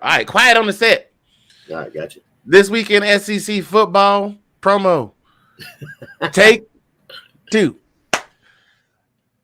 All right, quiet on the set. All right, gotcha. This weekend SEC football promo. Take 2.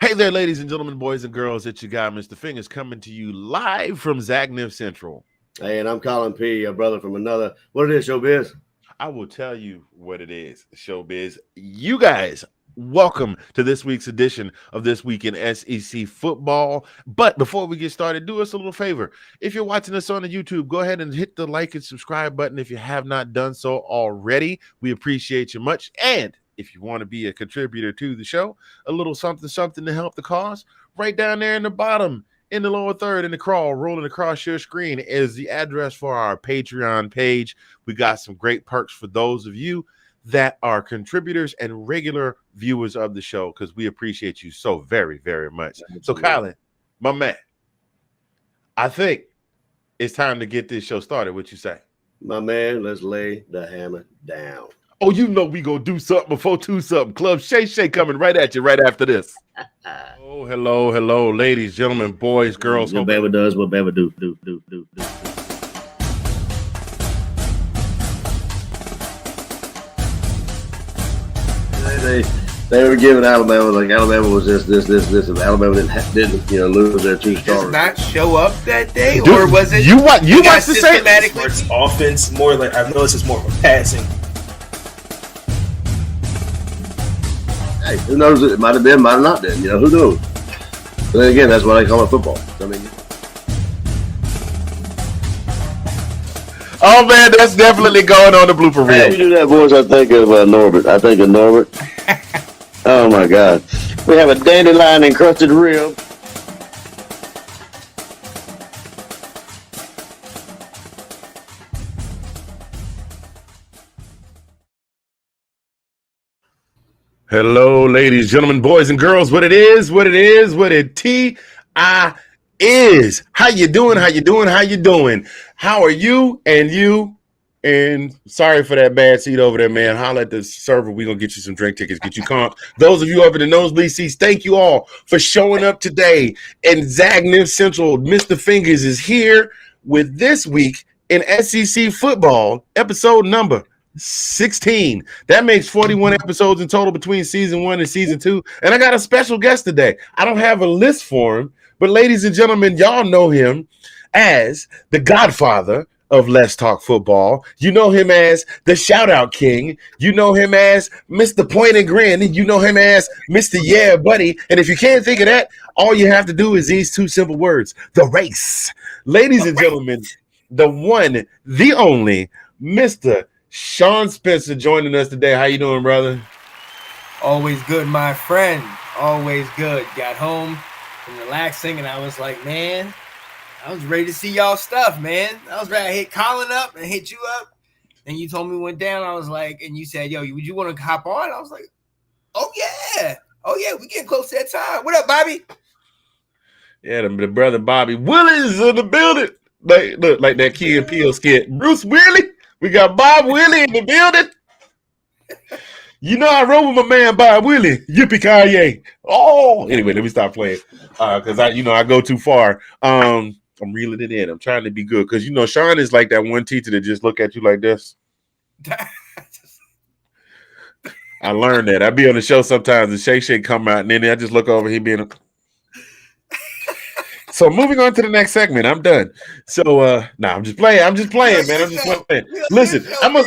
Hey there, ladies and gentlemen, boys and girls. It's your guy, Mr. Fingers, coming to you live from Zagnif Central. Hey, and I'm Colin P., your brother from another. What it is, Showbiz? I will tell you what it is, Showbiz. You guys, welcome to this week's edition of This Week in SEC Football. But before we get started, do us a little favor. If you're watching us on the YouTube, go ahead and hit the like and subscribe button if you have not done so already. We appreciate you much. And if you want to be a contributor to the show, a little something to help the cause, right down there in the bottom, in the lower third, in the crawl, rolling across your screen is the address for our Patreon page. We got some great perks for those of you that are contributors and regular viewers of the show, because we appreciate you so very, very much. So, Colin, my man, I think it's time to get this show started. What you say? My man, let's lay the hammer down. Oh, you know we gonna do something before 2 something. Club Shay coming right at you right after this. Oh, hello, ladies, gentlemen, boys, girls. What Bama does, what Bama do. They were giving Alabama like Alabama was this, and Alabama didn't lose their 2 starters. Did not show up that day, Dude, or was it? You watch the same. It's offense more like I've noticed it's more of a passing. Hey, who knows? It might have been, might have not been. Who knows? But then again, that's why they call it football. I mean, Oh man, that's definitely going on the blooper reel. when you do that voice, I think of Norbert. Oh my God, we have a dandelion encrusted rib. Hello, ladies, gentlemen, boys, and girls. What it is, what it T-I is. How you doing? How are you? And sorry for that bad seat over there, man. Holla at the server. We're going to get you some drink tickets, get you comp. Those of you up in the nosebleed seats, thank you all for showing up today. And Zagnif Central, Mr. Fingers is here with This Week in SEC Football, episode number 16. That makes 41 episodes in total between season 1 and season 2. And I got a special guest today. I don't have a list for him, but ladies and gentlemen, y'all know him as the godfather of Let's Talk Football. You know him as the Shout Out King. You know him as Mr. Point and Grin. You know him as Mr. Yeah Buddy. And if you can't think of that, all you have to do is these 2 simple words: the race. Ladies and gentlemen, the one, the only, Mr. Sean Spencer joining us today. How you doing, brother? Always good, my friend. Always good. Got home and relaxing, and I was like, man, I was ready to see y'all stuff, man. I was ready to hit Colin up and hit you up. And you told me we went down. I was like, and you said, yo, would you want to hop on? I was like, oh, yeah, we getting close to that time. What up, Bobby? Yeah, the brother Bobby Willie's in the building. Look like that Key and Peele skit. Bruce Willie. We got Bob Willie in the building. I rode with my man Bob Willie. Yippee-ki-yay. Oh, anyway, let me stop playing because I go too far. I'm reeling it in. I'm trying to be good because Sean is like that one teacher that just look at you like this. I learned that. I be on the show sometimes and Shay come out and then I just look over. He being So moving on to the next segment, I'm done. So I'm just playing, man. I'm just playing. Listen, I'm gonna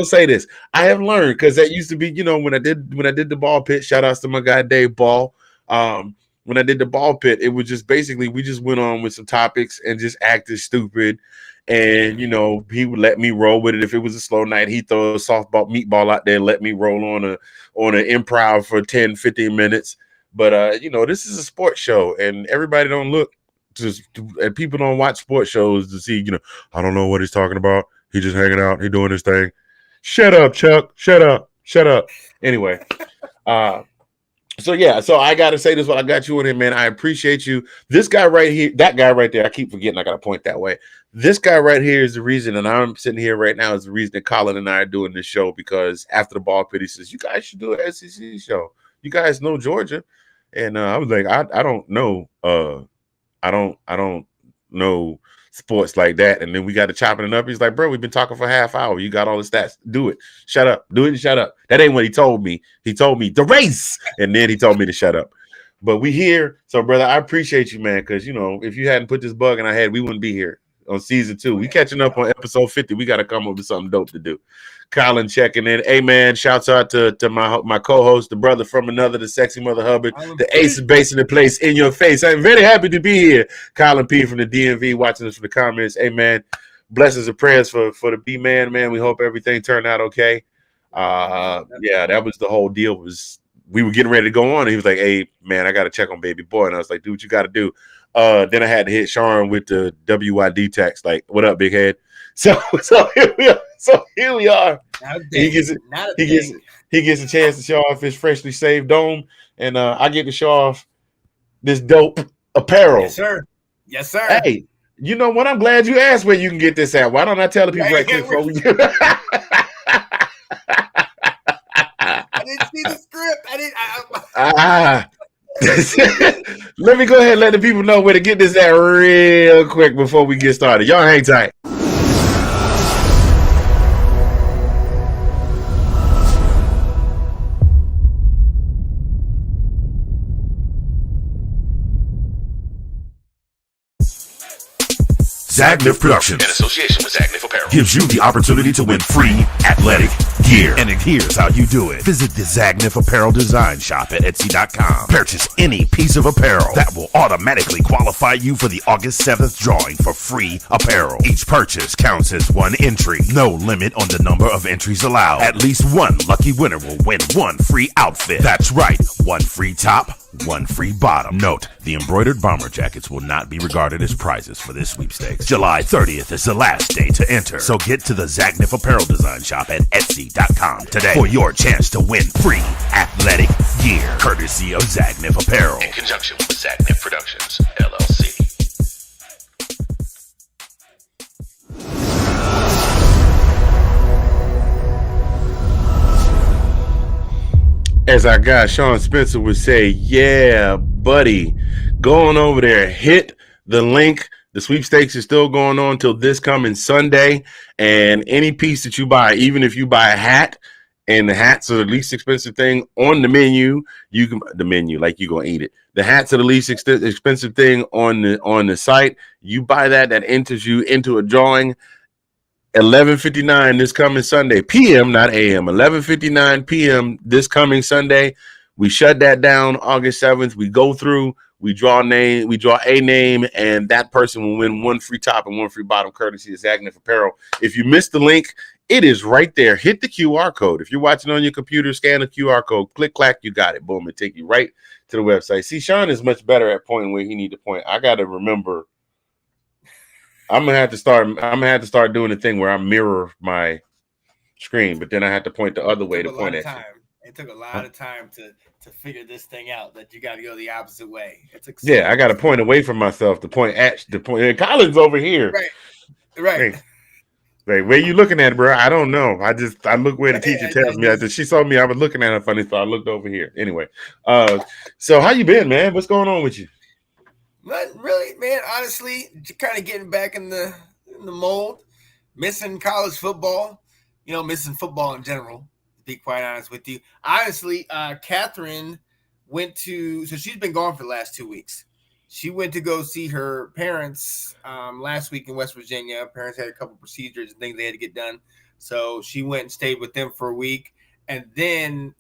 say this. I have learned, because that used to be, when I did the ball pit. Shout outs to my guy Dave Ball. When I did the ball pit, it was just basically we just went on with some topics and just acted stupid. And he would let me roll with it. If it was a slow night, he'd throw a softball meatball out there and let me roll on an improv for 10, 15 minutes. But this is a sports show, and everybody don't look and people don't watch sports shows to see, I don't know what he's talking about. He just hanging out, he doing his thing. Shut up, Chuck. Shut up. Anyway, so I gotta say this while I got you in here, man. I appreciate you. This guy right here, that guy right there, I keep forgetting I gotta point that way. This guy right here is the reason, and I'm sitting here right now, is the reason that Colin and I are doing this show, because after the ball pit, he says, you guys should do an SEC show. You guys know Georgia. And I was like, I don't know. I don't no sports like that. And then we got to chopping it up. He's like, bro, we've been talking for a half hour. You got all the stats. Do it. Shut up. Do it and shut up. That ain't what he told me. He told me the race. And then he told me to shut up. But we here. So, brother, I appreciate you, man, because, you know, if you hadn't put this bug in our head, we wouldn't be here on season 2. We catching up on episode 50. We got to come up with something dope to do. Colin checking in. Hey, man, shouts out to my co-host, the brother from another, the sexy Mother Hubbard, the ace is based in the place in your face. I'm very happy to be here. Colin P from the DMV watching us from the comments. Hey, man, blessings and prayers for the B-man, man. We hope everything turned out okay. Yeah, that was the whole deal. Was we were getting ready to go on, and he was like, hey, man, I got to check on baby boy. And I was like, do what you got to do. Then I had to hit Sean with the WYD text, like, what up, big head? So here we are. Here we are. He gets a chance to show off his freshly saved dome, and I get to show off this dope apparel. Yes, sir. Yes, sir. Hey, you know what? I'm glad you asked where you can get this at. Why don't I tell the people right quick before we do? I didn't see the script. Let me go ahead and let the people know where to get this at real quick before we get started. Y'all hang tight. Zagnif Productions, in association with Zagnif Apparel, gives you the opportunity to win free athletic gear. And here's how you do it. Visit the Zagnif Apparel Design Shop at Etsy.com. Purchase any piece of apparel that will automatically qualify you for the August 7th drawing for free apparel. Each purchase counts as one entry. No limit on the number of entries allowed. At least one lucky winner will win one free outfit. That's right, one free top, one free bottom. Note, the embroidered bomber jackets will not be regarded as prizes for this sweepstakes. July 30th is the last day to enter. So get to the Zagnif Apparel Design Shop at Etsy.com today for your chance to win free athletic gear, courtesy of Zagnif Apparel. in conjunction with Zagnif Productions, LLC. As our guy Sean Spencer would say, yeah, buddy, go on over there, hit the link. The sweepstakes is still going on till this coming Sunday, and any piece that you buy, even if you buy a hat, and the hats are the least expensive thing on the menu, you can like you're gonna eat it. The hats are the least expensive thing on the site. You buy that enters you into a drawing. 11:59 this coming Sunday, PM, not AM. 11:59 PM this coming Sunday. We shut that down August 7th. We go through, we draw a name, and that person will win one free top and one free bottom, courtesy of Zagnif Apparel. If you missed the link, it is right there. Hit the QR code. If you're watching on your computer, scan the QR code, click, clack, you got it. Boom, it take you right to the website. See, Sean is much better at pointing where he need to point. I got to remember. I'm gonna have to start doing the thing where I mirror my screen, but then I have to point the other way to point at you. It took a lot of time to figure this thing out, that you got to go the opposite way. It took I got to point away from myself to point at the point. And Colin's over here. Right. Hey, where you looking at, bro? I don't know. I look where the teacher tells me. She saw me. I was looking at her funny, so I looked over here. Anyway, so how you been, man? What's going on with you? Not really, man. Honestly, kind of getting back in the mold. Missing college football. Missing football in general. To be quite honest with you, honestly, Catherine went to. So she's been gone for the last 2 weeks. She went to go see her parents last week in West Virginia. Parents had a couple procedures and things they had to get done, so she went and stayed with them for a week. And then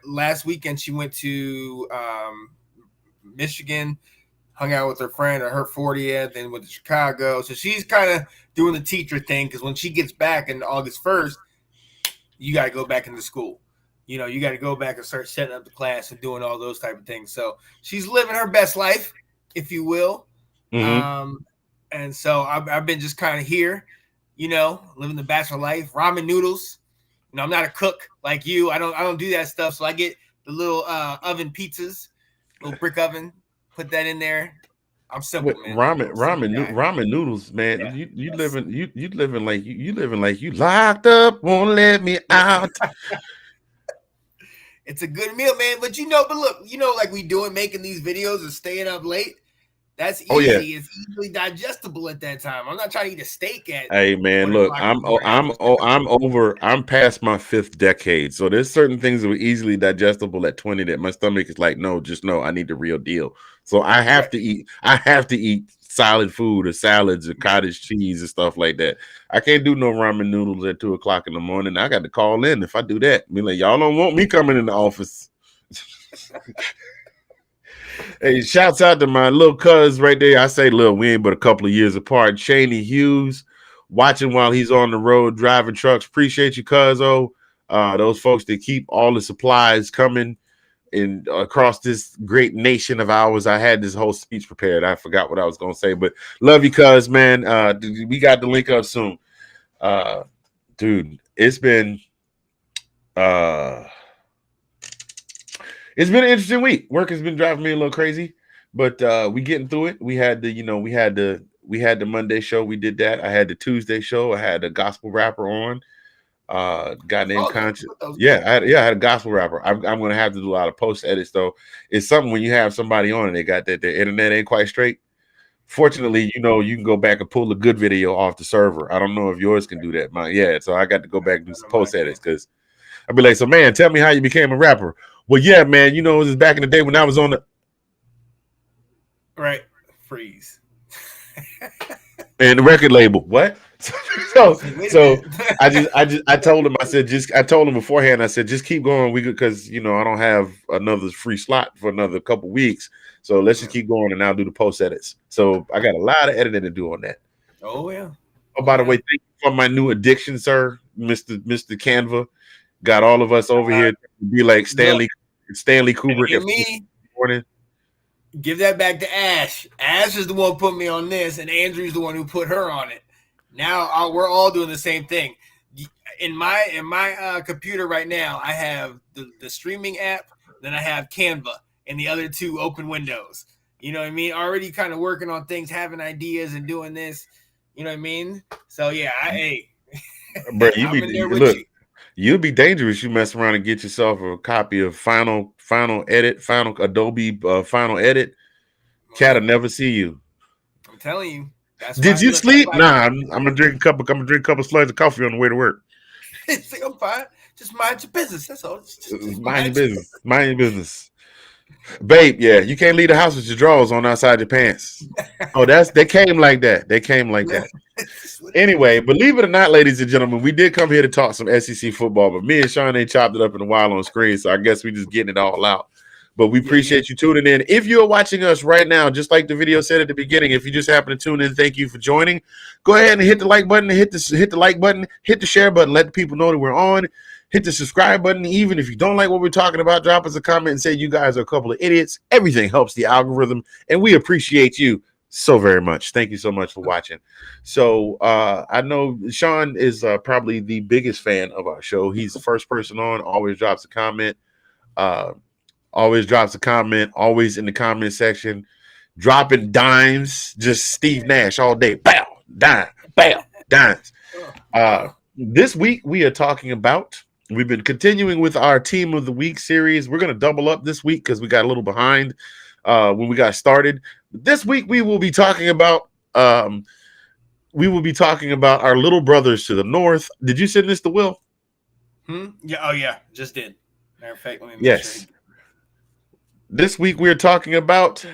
last weekend, she went to Michigan. Hung out with her friend at her 40th, then went to Chicago. So she's kind of doing the teacher thing, because when she gets back in August 1st, you got to go back into school. You got to go back and start setting up the class and doing all those type of things. So she's living her best life, if you will. Mm-hmm. And so I've been just kind of here, living the bachelor life. Ramen noodles. I'm not a cook like you. I don't do that stuff. So I get the little oven pizzas, little brick oven. Put that in there. I'm simple, man. Ramen noodles, man. Yeah. You living like you locked up, won't let me out. It's a good meal, man. But look, like we doing, making these videos and staying up late. That's easy. Oh, yeah. It's easily digestible at that time. I'm not trying to eat a steak at. Hey man, 1 look, o'clock in the morning. I'm past my 5th decade. So there's certain things that were easily digestible at 20 that my stomach is like, no, just no, I need the real deal. So I have to eat solid food or salads or cottage cheese and stuff like that. I can't do no ramen noodles at 2 o'clock in the morning. I got to call in if I do that. Be like, y'all don't want me coming in the office. Hey, shouts out to my little cuz right there. I say little, we ain't but a couple of years apart. Shaney Hughes, watching while he's on the road driving trucks. Appreciate you, cuzzo. Those folks that keep all the supplies coming in across this great nation of ours. I had this whole speech prepared. I forgot what I was gonna say, but love you, cuz, man. We got the link up soon. Dude, it's been an interesting week. Work has been driving me a little crazy, but we getting through it. We had the Monday show. We did that. I had the Tuesday show. I had a gospel rapper on. Guy named Conscious. Yeah, I had a gospel rapper. I'm gonna have to do a lot of post edits though. It's something when you have somebody on and they got that their internet ain't quite straight. Fortunately, you can go back and pull a good video off the server. I don't know if yours can do that. So I got to go back and do some post edits because I'd be like, so man, tell me how you became a rapper. Well, yeah, man, it was back in the day when I was on the freeze and the record label. What? so I told him, I told him beforehand, I said, just keep going. We good because I don't have another free slot for another couple weeks. So let's just keep going and I'll do the post edits. So I got a lot of editing to do on that. Oh yeah. Oh, by the way, thank you for my new addiction, sir. Mr. Canva got all of us over here to be like Stanley Kubrick. Morning. Give that back to Ash. Ash is the one who put me on this, and Andrew's the one who put her on it. Now we're all doing the same thing. In my computer right now, I have the streaming app, then I have Canva, and the other two open windows. You know what I mean? Already kind of working on things, having ideas, and doing this. You know what I mean? So yeah, bro, you'd be dangerous. You mess around and get yourself a copy of Final Adobe Final Edit. Cat'll never see you. I'm telling you. Did you sleep? Nah, I'm gonna drink a couple slides of coffee on the way to work. I'm fine. Just mind your business. That's all. Just mind your business. Mind your business. Babe, yeah, you can't leave the house with your drawers on outside your pants. Oh, they came like that. Anyway, believe it or not, ladies and gentlemen, we did come here to talk some SEC football, but me and Sean ain't chopped it up in a while on screen, so I guess we just getting it all out. But we appreciate you tuning in. If you're watching us right now, just like the video said at the beginning, if you just happen to tune in, thank you for joining. Go ahead and hit the like button, hit the like button, hit the share button, let the people know that we're on. Hit the subscribe button. Even if you don't like what we're talking about, drop us a comment and say you guys are a couple of idiots. Everything helps the algorithm, and we appreciate you so very much. Thank you so much for watching. So I know Sean is probably the biggest fan of our show. He's the first person on, always drops a comment. Always in the comment section, dropping dimes, just Steve Nash all day. Bow, dime, bow, dimes. This week we are talking about, we've been continuing with our Team of the Week series. We're going to double up this week because we got a little behind when we got started. This week we will be talking about our little brothers to the north. Did you send this to Will? Yeah. Oh yeah, just did. Matter of fact, let me yes. Sure. This week we're talking about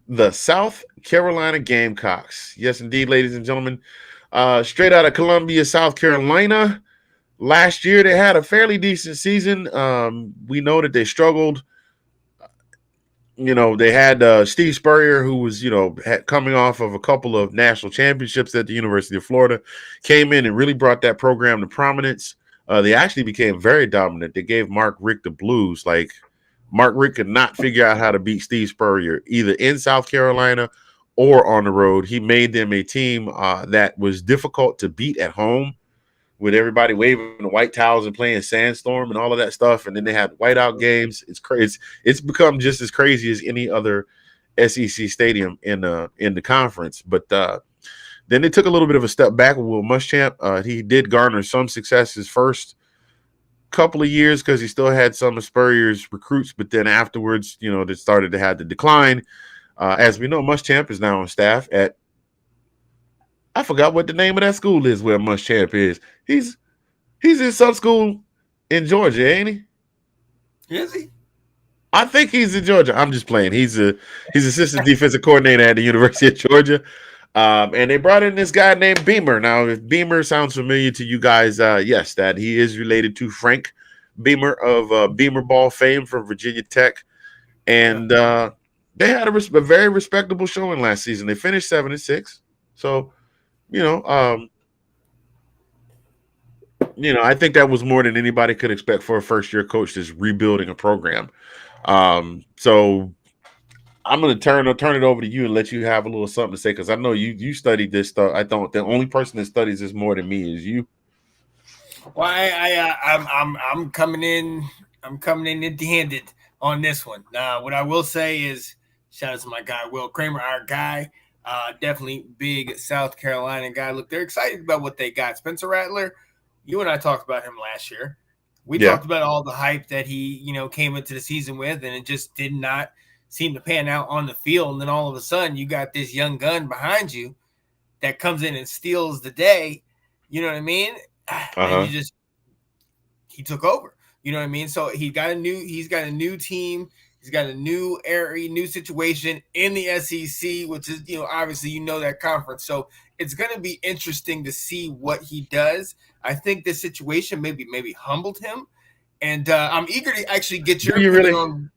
the South Carolina Gamecocks. Yes, indeed, ladies and gentlemen. Straight out of Columbia, South Carolina. Last year, they had a fairly decent season. We know that they struggled. They had Steve Spurrier, who was, coming off of a couple of national championships at the University of Florida, came in and really brought that program to prominence. They actually became very dominant. They gave Mark Richt the blues. Like, Mark Richt could not figure out how to beat Steve Spurrier, either in South Carolina or on the road. He made them a team that was difficult to beat at home, with everybody waving the white towels and playing Sandstorm and all of that stuff. And then they had whiteout games. It's crazy. It's become just as crazy as any other SEC stadium in the conference. But then they took a little bit of a step back with Will Muschamp. He did garner some success his first couple of years because he still had some of Spurrier's recruits, but then afterwards, they started to have the decline. As we know, Muschamp is now on staff at, I forgot what the name of that school is where Muschamp is. He's in some school in Georgia, ain't he? Is he? I think he's in Georgia. I'm just playing. He's assistant defensive coordinator at the University of Georgia. And they brought in this guy named Beamer. Now, if Beamer sounds familiar to you guys, yes, that he is related to Frank Beamer of Beamer Ball fame from Virginia Tech. And they had a very respectable showing last season. They finished 7-6. So, I think that was more than anybody could expect for a first-year coach that's rebuilding a program. So I'm going to turn it over to you and let you have a little something to say, because I know you studied this stuff. I don't. The only person that studies this more than me is you. Well, I'm coming in. I'm coming in empty-handed on this one. What I will say is, shout out to my guy Will Kramer, our guy. Definitely big South Carolina guy. Look, they're excited about what they got. Spencer Rattler, you and I talked about him last year. We talked about all the hype that he, came into the season with, and it just did not seem to pan out on the field. And then all of a sudden, you got this young gun behind you that comes in and steals the day. You know what I mean? And he took over. You know what I mean? So he's got a new team. He's got a new area, new situation in the SEC, which is, obviously, that conference. So it's going to be interesting to see what he does. I think this situation maybe humbled him. And I'm eager to actually get your opinion on.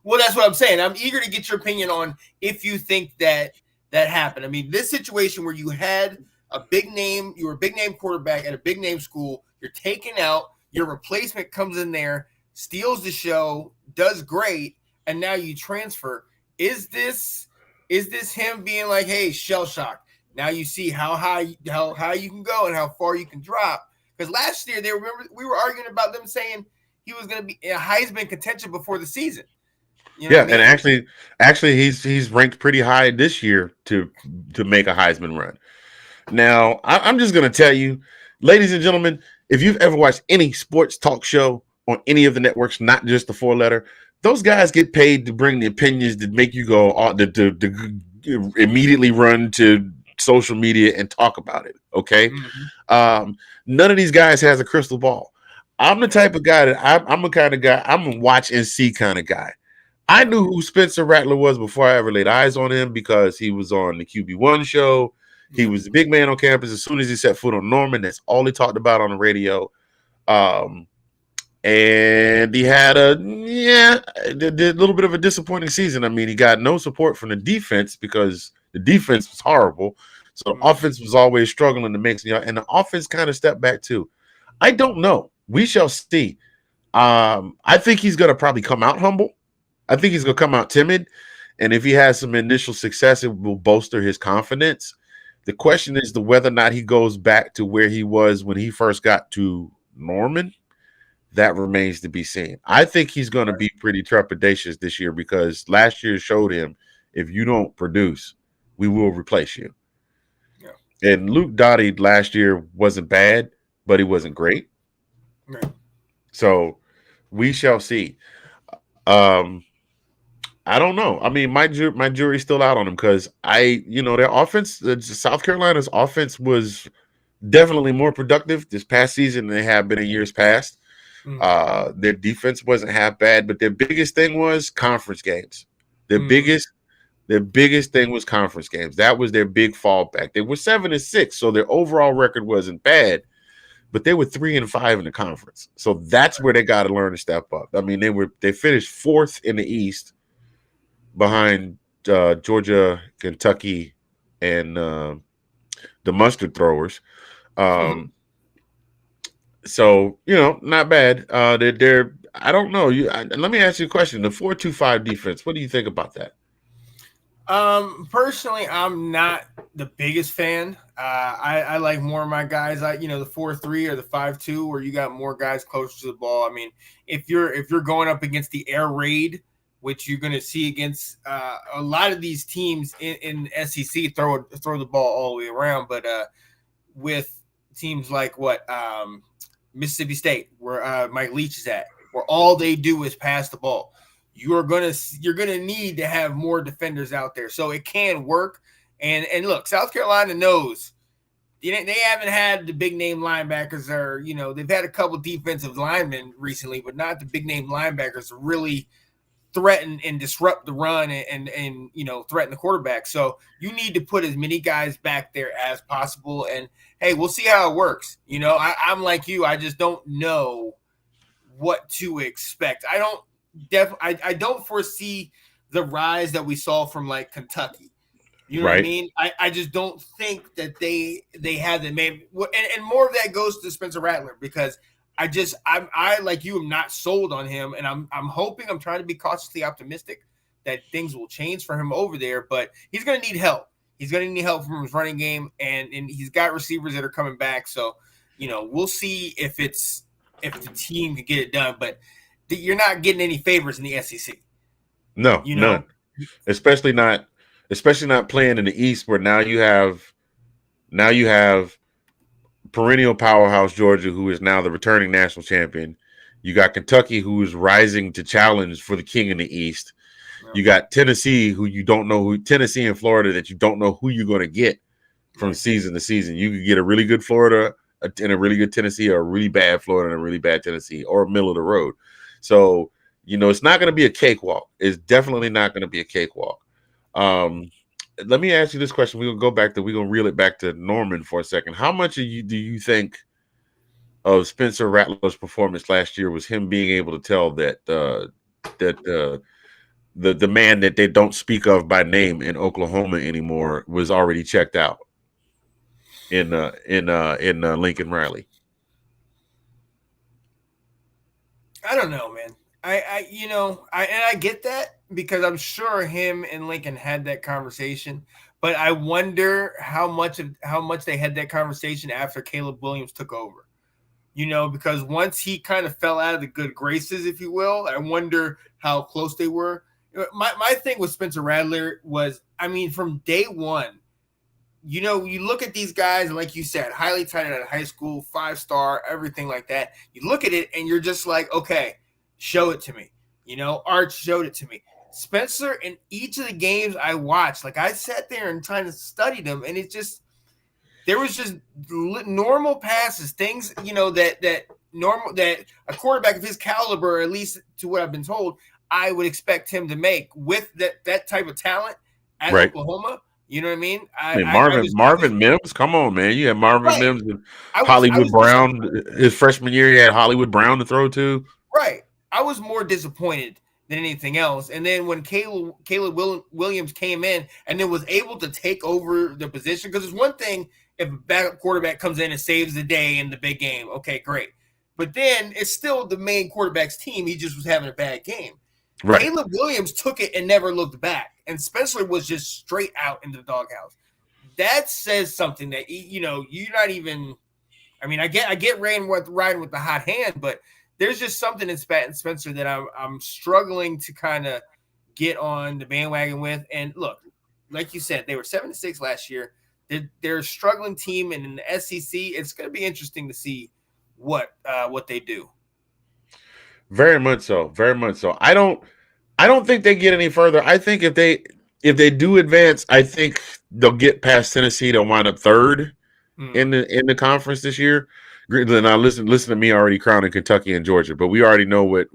Well, that's what I'm saying. I'm eager to get your opinion on if you think that happened. I mean, this situation where you had a big name, you were a big name quarterback at a big name school, you're taken out, your replacement comes in there, steals the show, does great, and now you transfer. Is this him being like, hey, shell shock? Now you see how high you can go and how far you can drop. Because last year we were arguing about them saying he was going to be in a Heisman contention before the season. And actually he's ranked pretty high this year to make a Heisman run. Now, I'm just going to tell you, ladies and gentlemen, if you've ever watched any sports talk show on any of the networks, not just the 4-letter, those guys get paid to bring the opinions that make you go to immediately run to social media and talk about it. Okay. Mm-hmm. None of these guys has a crystal ball. I'm the type of guy that I'm a kind of guy. I'm a watch and see kind of guy. I knew who Spencer Rattler was before I ever laid eyes on him because he was on the QB1 show. He was the big man on campus. As soon as he set foot on Norman, that's all he talked about on the radio. And he had a little bit of a disappointing season. I mean, he got no support from the defense because the defense was horrible. So the offense was always struggling to make, and the offense kind of stepped back too. I don't know. We shall see. I think he's going to probably come out humble. I think he's going to come out timid. And if he has some initial success, it will bolster his confidence. The question is whether or not he goes back to where he was when he first got to Norman. That remains to be seen. I think he's going to be pretty trepidatious this year because last year showed him if you don't produce, we will replace you. Yeah. And Luke Doty last year wasn't bad, but he wasn't great. Right. So we shall see. I don't know. I mean, my jury's still out on him because their offense, South Carolina's offense was definitely more productive this past season than they have been in years past. Mm-hmm. Their defense wasn't half bad, but their biggest thing was conference games. Their biggest thing was conference games. That was their big fallback. They were 7-6, so their overall record wasn't bad, but they were 3-5 in the conference. So that's where they got to learn to step up. I mean, they finished 4th in the East behind Georgia, Kentucky, and the mustard throwers. So, not bad. They're I don't know. Let me ask you a question. The 4-2-5 defense, what do you think about that? Personally, I'm not the biggest fan. I like more of my guys, the 4-3 or the 5-2, where you got more guys closer to the ball. I mean, if you're going up against the air raid, which you're going to see against a lot of these teams in SEC throw the ball all the way around, but with teams like Mississippi State, where Mike Leach is at, where all they do is pass the ball. you're gonna need to have more defenders out there. So it can work. And look, South Carolina knows they haven't had the big name linebackers, or they've had a couple defensive linemen recently, but not the big name linebackers to really threaten and disrupt the run and threaten the quarterback. So you need to put as many guys back there as possible. And hey, we'll see how it works. I'm like you. I just don't know what to expect. I don't foresee the rise that we saw from like Kentucky. You know what I mean? I just don't think that they have the maybe, and more of that goes to Spencer Rattler, because I like you am not sold on him, and I'm hoping, I'm trying to be cautiously optimistic that things will change for him over there, but he's going to need help. He's going to need help from his running game, and he's got receivers that are coming back. So, we'll see if the team can get it done, but you're not getting any favors in the SEC. No, none. Especially not playing in the East, where now you have perennial powerhouse Georgia, who is now the returning national champion. You got Kentucky, who is rising to challenge for the king in the East. You got Tennessee, who you don't know Tennessee and Florida, that you don't know who you're going to get from season to season. You could get a really good Florida and a really good Tennessee, or a really bad Florida and a really bad Tennessee, or middle of the road. So, it's not going to be a cakewalk. It's definitely not going to be a cakewalk. Let me ask you this question. We're going to reel it back to Norman for a second. How much do you think of Spencer Rattler's performance last year was him being able to tell that the man that they don't speak of by name in Oklahoma anymore was already checked out in Lincoln Riley? I don't know, man. I get that, because I'm sure him and Lincoln had that conversation, but I wonder how much they had that conversation after Caleb Williams took over. Because once he kind of fell out of the good graces, if you will, I wonder how close they were. My thing with Spencer Rattler was, from day one, you look at these guys, and like you said, highly touted out of high school, 5-star, everything like that. You look at it and you're just like, okay, show it to me. Arch showed it to me. Spencer, in each of the games I watched, like I sat there and trying to study them, and there was just normal passes, things, that a quarterback of his caliber, at least to what I've been told, I would expect him to make with that type of talent at Oklahoma. You know what I mean? Marvin Mims, come on, man. You had Marvin Mims and Hollywood Brown. His freshman year, he had Hollywood Brown to throw to. Right. I was more disappointed than anything else. And then when Caleb Williams came in and then was able to take over the position, because it's one thing if a backup quarterback comes in and saves the day in the big game. Okay, great. But then it's still the main quarterback's team. He just was having a bad game. Right. Caleb Williams took it and never looked back. And Spencer was just straight out into the doghouse. That says something that, you're not even – I get riding with the hot hand, but – there's just something in Spencer that I'm struggling to kind of get on the bandwagon with. And look, like you said, they were 7-6 last year. They're a struggling team, and in the SEC, it's going to be interesting to see what they do. Very much so. Very much so. I don't think they get any further. I think if they do advance, I think they'll get past Tennessee. They'll wind up third in the conference this year. Now listen to me already crowning Kentucky and Georgia, but we already know what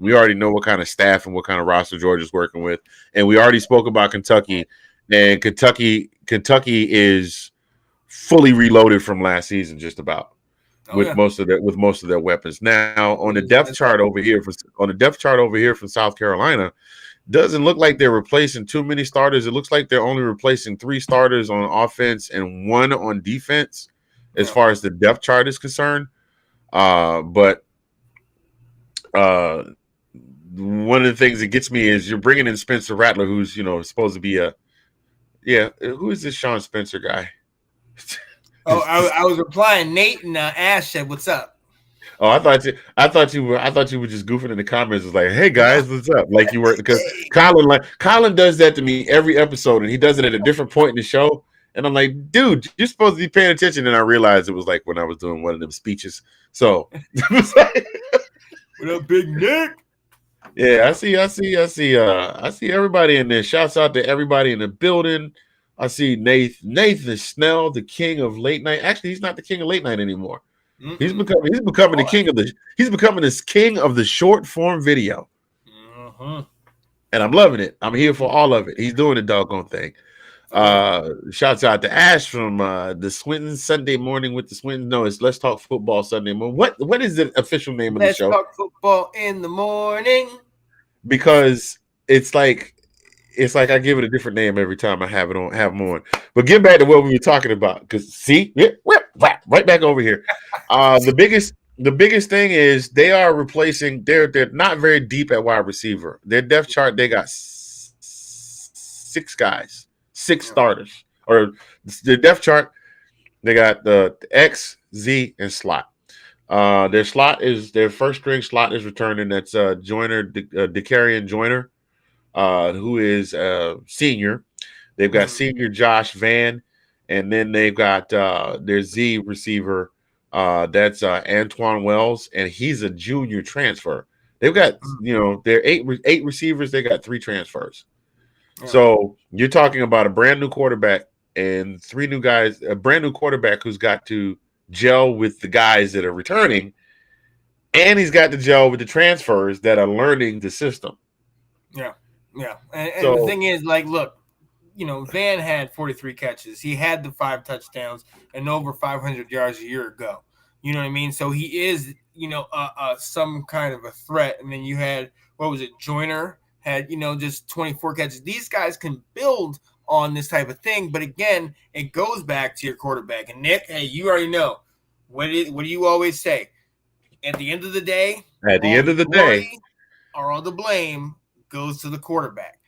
kind of staff and what kind of roster Georgia's working with, and we already spoke about Kentucky, and Kentucky is fully reloaded from last season, just about with most of their weapons. Now on the depth chart over here from South Carolina, doesn't look like they're replacing too many starters. It looks like they're only replacing 3 starters on offense and 1 on defense, as far as the depth chart is concerned. But one of the things that gets me is you're bringing in Spencer Rattler, who's supposed to be who is this Sean Spencer guy? I was replying. Nate and Ash said, "What's up?" Oh, I thought you were just goofing in the comments. It's like, "Hey guys, what's up?" Like you were, because Colin does that to me every episode, and he does it at a different point in the show. And I'm like, dude, you're supposed to be paying attention. And I realized it was like when I was doing one of them speeches. So, what up, Big Nick? Yeah, I see everybody in there. Shouts out to everybody in the building. I see Nathan Snell, the king of late night. Actually, he's not the king of late night anymore. He's becoming the king of the king of the short form video. And I'm loving it. I'm here for all of it. He's doing the doggone thing. Shouts out to Ash from the Swinton Sunday morning with the Swintons. No, it's Let's Talk Football Sunday morning. What is the official name of the show? Let's Talk Football in the morning. Because it's like I give it a different name every time I have them on. But get back to what we were talking about. Because see, right back over here. The biggest thing is they are replacing. They're not very deep at wide receiver. Their depth chart, they got 6 guys. 6 starters, or the depth chart, they got the X, Z, and slot. Their first string slot is returning. That's Joyner, Decarian Joyner, who is senior. They've got senior Josh Van, and then they've got their Z receiver. That's Antoine Wells, and he's a junior transfer. They've got their 8 receivers. They got 3 transfers. So you're talking about a brand new quarterback and 3 new guys, a brand new quarterback who's got to gel with the guys that are returning, and he's got to gel with the transfers that are learning the system. Yeah. And the thing is, like, look, Van had 43 catches. He had the 5 touchdowns and over 500 yards a year ago. You know what I mean? So he is, some kind of a threat. And then you had, Joyner had, just 24 catches. These guys can build on this type of thing. But again, it goes back to your quarterback. And Nick, hey, you already know. What do you always say? At the end of the day, all the blame goes to the quarterback.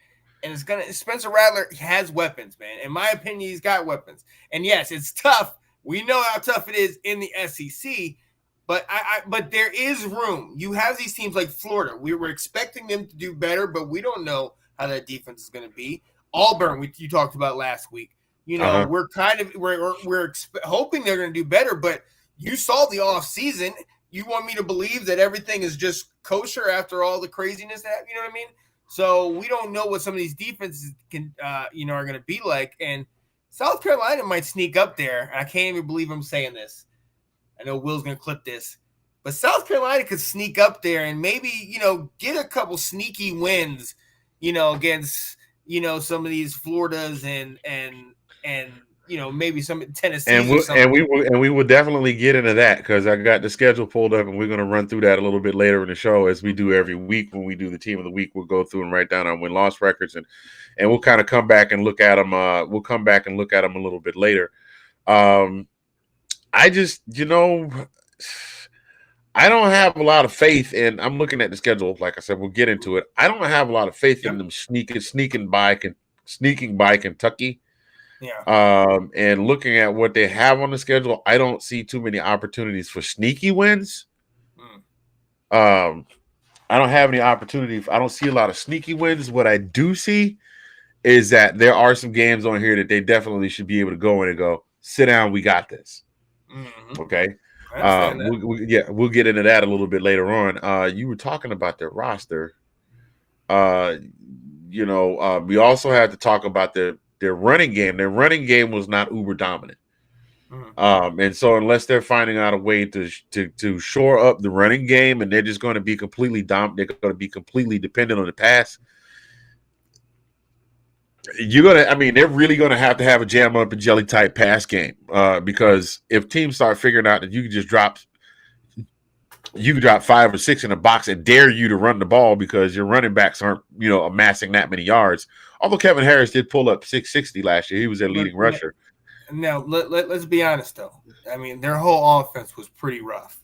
And Spencer Rattler has weapons, man. In my opinion, he's got weapons. And yes, it's tough. We know how tough it is in the SEC. But there is room. You have these teams like Florida. We were expecting them to do better, but we don't know how that defense is going to be. Auburn, you talked about last week. We're hoping they're going to do better, but you saw the off season. You want me to believe that everything is just kosher after all the craziness that you know what I mean? So we don't know what some of these defenses can are going to be like. And South Carolina might sneak up there. I can't even believe I'm saying this. I know Will's going to clip this, but South Carolina could sneak up there and maybe, get a couple sneaky wins, against, some of these Floridas and maybe some Tennessee. And we will definitely get into that because I got the schedule pulled up and we're going to run through that a little bit later in the show as we do every week when we do the team of the week. We'll go through and write down our win-loss records and we'll kind of come back and look at them. We'll come back and look at them a little bit later. I just, I don't have a lot of faith in. I'm looking at the schedule. Like I said, we'll get into it. I don't have a lot of faith in them sneaking by Kentucky. Yeah. And looking at what they have on the schedule, I don't see too many opportunities for sneaky wins. I don't have any opportunity. I don't see a lot of sneaky wins. What I do see is that there are some games on here that they definitely should be able to go in and go, sit down, we got this. Mm-hmm. Okay. We'll get into that a little bit later on. You were talking about their roster. We also have to talk about their running game. Their running game was not uber dominant. Mm-hmm. And so unless they're finding out a way to shore up the running game and they're just going to be completely they're going to be completely dependent on the pass. They're really going to have a jam up and jelly type pass game because if teams start figuring out that you can drop 5 or 6 in a box and dare you to run the ball because your running backs aren't, amassing that many yards. Although Kevin Harris did pull up 660 last year. He was their leading rusher. Now, let's be honest, though. I mean, their whole offense was pretty rough.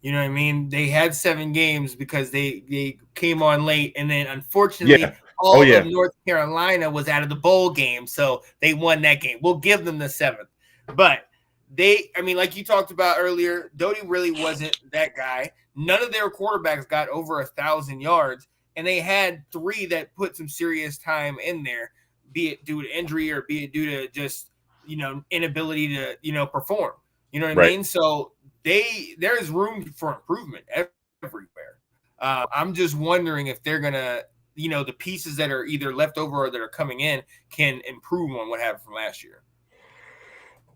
You know what I mean? They had 7 games because they came on late, and then unfortunately – All of North Carolina was out of the bowl game, so they won that game. We'll give them the 7th. But like you talked about earlier, Doty really wasn't that guy. None of their quarterbacks got over 1,000 yards, and they had 3 that put some serious time in there, be it due to injury or be it due to just, inability to, perform. You know what I mean? So there is room for improvement everywhere. I'm just wondering if they're gonna, the pieces that are either left over or that are coming in can improve on what happened from last year.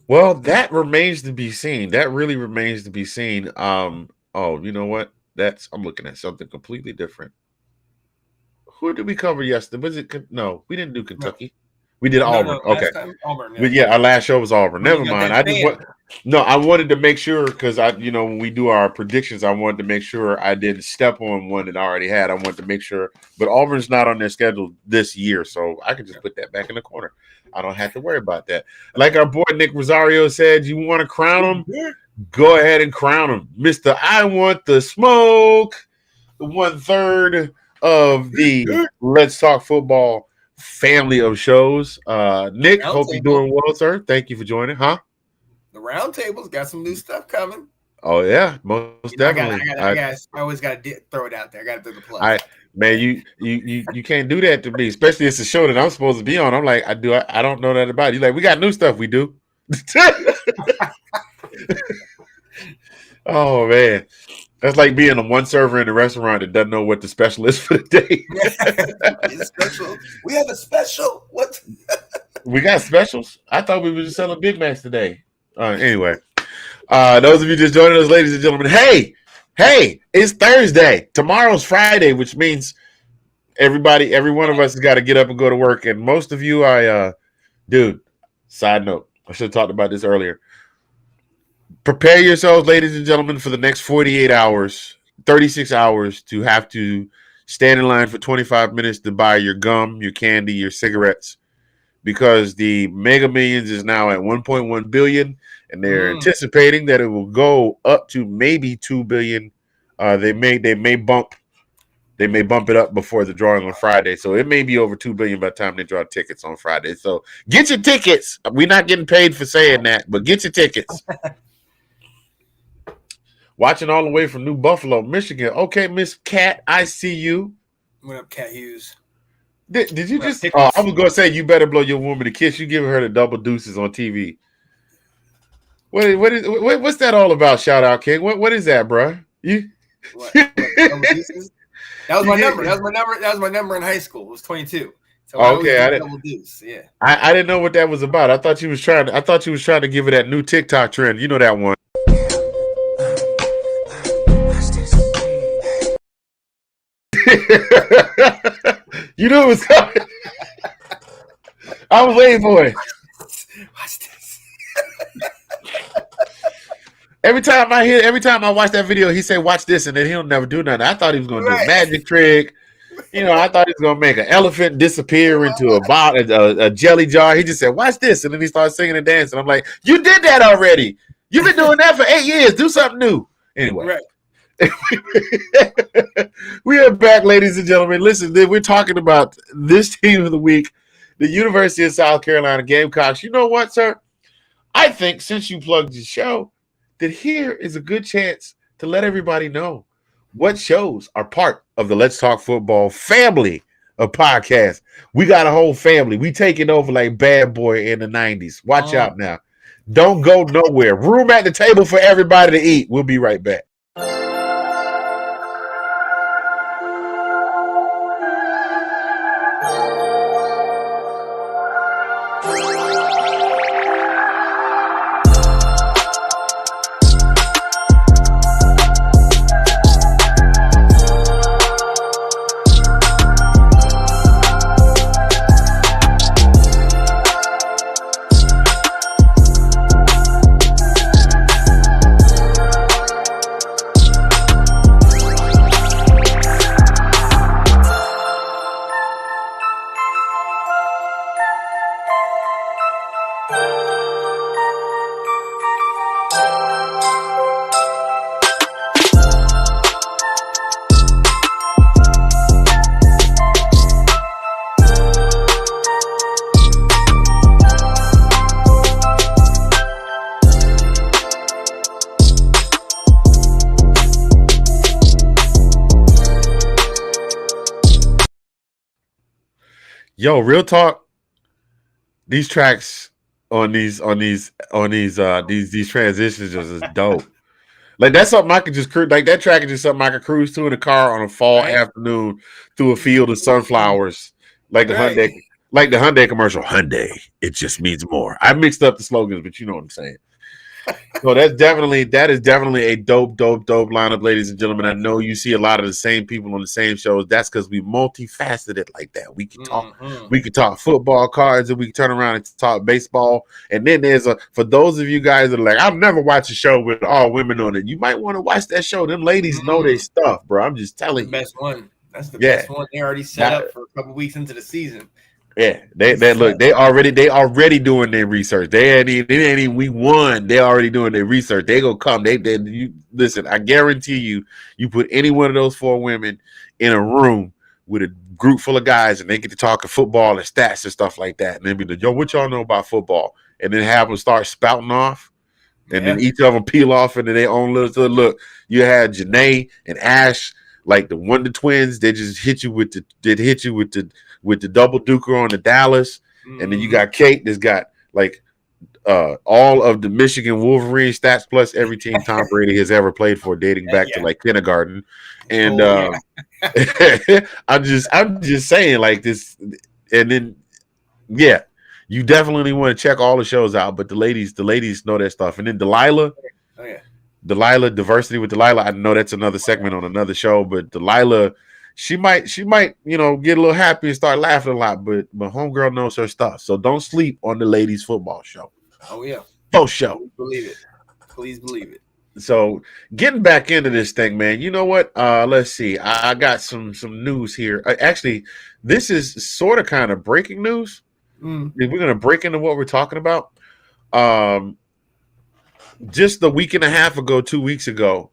Well, that remains to be seen. That really remains to be seen. Oh, you know what? I'm looking at something completely different. Who did we cover yesterday? Was it no? We didn't do Kentucky. We did Auburn. Okay. Auburn. But yeah, our last show was Auburn. Never mind. I wanted to make sure because when we do our predictions, I wanted to make sure I didn't step on one that I already had. I wanted to make sure, but Auburn's not on their schedule this year, so I can just put that back in the corner. I don't have to worry about that. Like our boy Nick Rosario said, you want to crown him? Go ahead and crown him, Mr. I Want the Smoke, the 1/3 of the Let's Talk Football family of shows. Nick, hope you're doing well, sir. Thank you for joining. Huh? The round table's got some new stuff coming. Oh yeah, most definitely. I always got to throw it out there. I got to do the plug. Man, you can't do that to me, especially it's a show that I'm supposed to be on. I'm like, I don't know that about you. Like, we got new stuff we do. Oh man. That's like being on one server in a restaurant that doesn't know what the special is for the day. Special. We have a special. What? We got specials? I thought we were just selling Big Macs today. Anyway, those of you just joining us, ladies and gentlemen, hey, it's Thursday. Tomorrow's Friday, which means every one of us has got to get up and go to work. And most of you, side note, I should have talked about this earlier. Prepare yourselves, ladies and gentlemen, for the next 48 hours, 36 hours to have to stand in line for 25 minutes to buy your gum, your candy, your cigarettes, because the Mega Millions is now at 1.1 billion, and they're anticipating that it will go up to maybe 2 billion. They may bump it up before the drawing on Friday, so it may be over 2 billion by the time they draw tickets on Friday. So get your tickets. We're not getting paid for saying that, but get your tickets. Watching all the way from New Buffalo, Michigan. Okay, Miss Cat, I see you. What up, Cat Hughes? Did you just? I was going to say you better blow your woman a kiss. You giving her the double deuces on TV. What's that all about? Shout out, King. What is that, bro? You? What, double deuces? That was my number. That was my number in high school. It was 22. So okay, I didn't. Double deuce. Yeah. I didn't know what that was about. I thought you was trying to give it that new TikTok trend. You know that one. You knew it was coming. I was waiting for it. Watch this. Every time I watch that video, he say, "Watch this," and then he'll never do nothing. I thought he was going to do a magic trick. I thought he was going to make an elephant disappear into a jelly jar. He just said, "Watch this," and then he started singing and dancing. I'm like, "You did that already. You've been doing that for 8 years. Do something new." Anyway. Right. We are back, ladies and gentlemen. Listen, we're talking about this team of the week, the University of South Carolina Gamecocks. You know what, sir? I think since you plugged your show, that here is a good chance to let everybody know what shows are part of the Let's Talk Football family of podcasts. We got a whole family. We taking over like Bad Boy in the 90s. Watch out now. Don't go nowhere. Room at the table for everybody to eat. We'll be right back. Yo, real talk. These tracks on these transitions is dope. Like that's something I could just cruise. Like that track is just something I could cruise to in a car on a fall Right. afternoon through a field of sunflowers, like the Right. Hyundai, like the Hyundai commercial. Hyundai, it just means more. I mixed up the slogans, but you know what I'm saying. So that is definitely a dope lineup, ladies and gentlemen. I know you see a lot of the same people on the same shows. That's because we multifaceted like that. We can talk football cards, and we can turn around and talk baseball. And then there's for those of you guys that are like, I've never watched a show with all women on it. You might want to watch that show. Them ladies know their stuff, bro. I'm just telling you. The best one. That's the best one. They already set up for a couple weeks into the season. Yeah, they already doing their research. They ain't even we won. They already doing their research. They gonna come. You listen. I guarantee you put any one of those 4 women in a room with a group full of guys, and they get to talk football and stats and stuff like that. And then be like, "Yo, what y'all know about football?" And then have them start spouting off, and then each of them peel off into their own little look. You had Janae and Ash, like the Wonder Twins. They just hit you with the double duker on the Dallas, and then you got Kate that's got like all of the Michigan Wolverine stats plus every team Tom Brady has ever played for, dating back to like kindergarten. And I'm just saying like this, and then you definitely want to check all the shows out. But the ladies know that stuff. And then Delilah, diversity with Delilah. I know that's another segment on another show, but Delilah. She might, get a little happy and start laughing a lot, but homegirl knows her stuff. So don't sleep on the ladies' football show. Oh yeah, post show. Please believe it. So getting back into this thing, man. You know what? Let's see. I got some news here. Actually, this is sort of kind of breaking news. We're gonna break into what we're talking about. Just a week and a half ago, 2 weeks ago,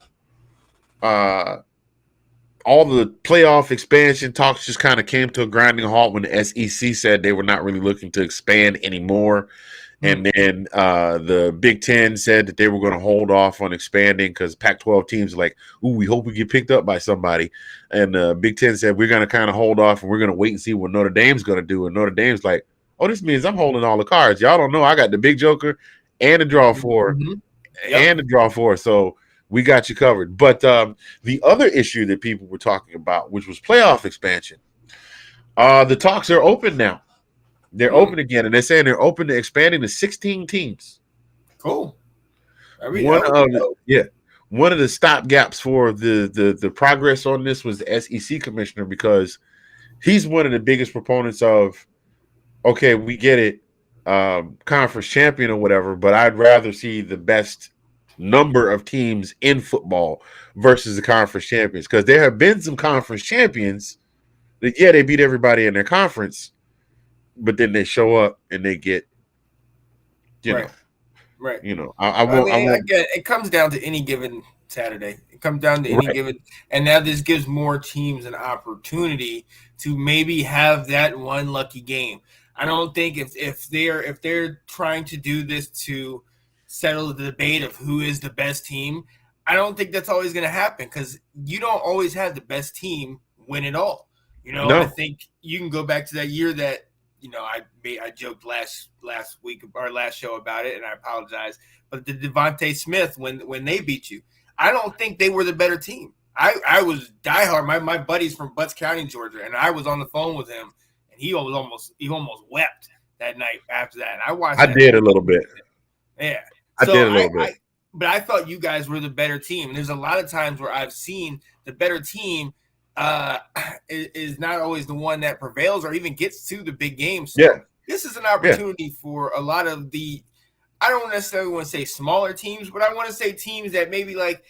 all the playoff expansion talks just kind of came to a grinding halt when the SEC said they were not really looking to expand anymore. And then the Big Ten said that they were going to hold off on expanding because Pac-12 teams are like, ooh, we hope we get picked up by somebody. And Big Ten said, we're going to kind of hold off and we're going to wait and see what Notre Dame's going to do. And Notre Dame's like, oh, this means I'm holding all the cards. Y'all don't know. I got the big joker and the draw four and the draw four. So we got you covered. But the other issue that people were talking about, which was playoff expansion, the talks are open now. They're open again, and they're saying they're open to expanding to 16 teams. Cool. One of the stop gaps for the progress on this was the SEC commissioner, because he's one of the biggest proponents of, okay, we get it, conference champion or whatever, but I'd rather see the best number of teams in football versus the conference champions, because there have been some conference champions that they beat everybody in their conference, but then they show up and they get right. It comes down to any given Saturday. It comes down to any given, and now this gives more teams an opportunity to maybe have that one lucky game. I don't think if they're trying to do this to settle the debate of who is the best team, I don't think that's always going to happen, because you don't always have the best team win it all. I think you can go back to that year that, I joked last week or last show about it, and I apologize, but the Devontae Smith, when they beat you, I don't think they were the better team. I was diehard. My buddy's from Butts County, Georgia, and I was on the phone with him, and he almost wept that night after that. And I watched. I did a little bit. Yeah. I did a little bit. But I thought you guys were the better team. And there's a lot of times where I've seen the better team is not always the one that prevails or even gets to the big games. So this is an opportunity for a lot of the, I don't necessarily want to say smaller teams, but I want to say teams that maybe like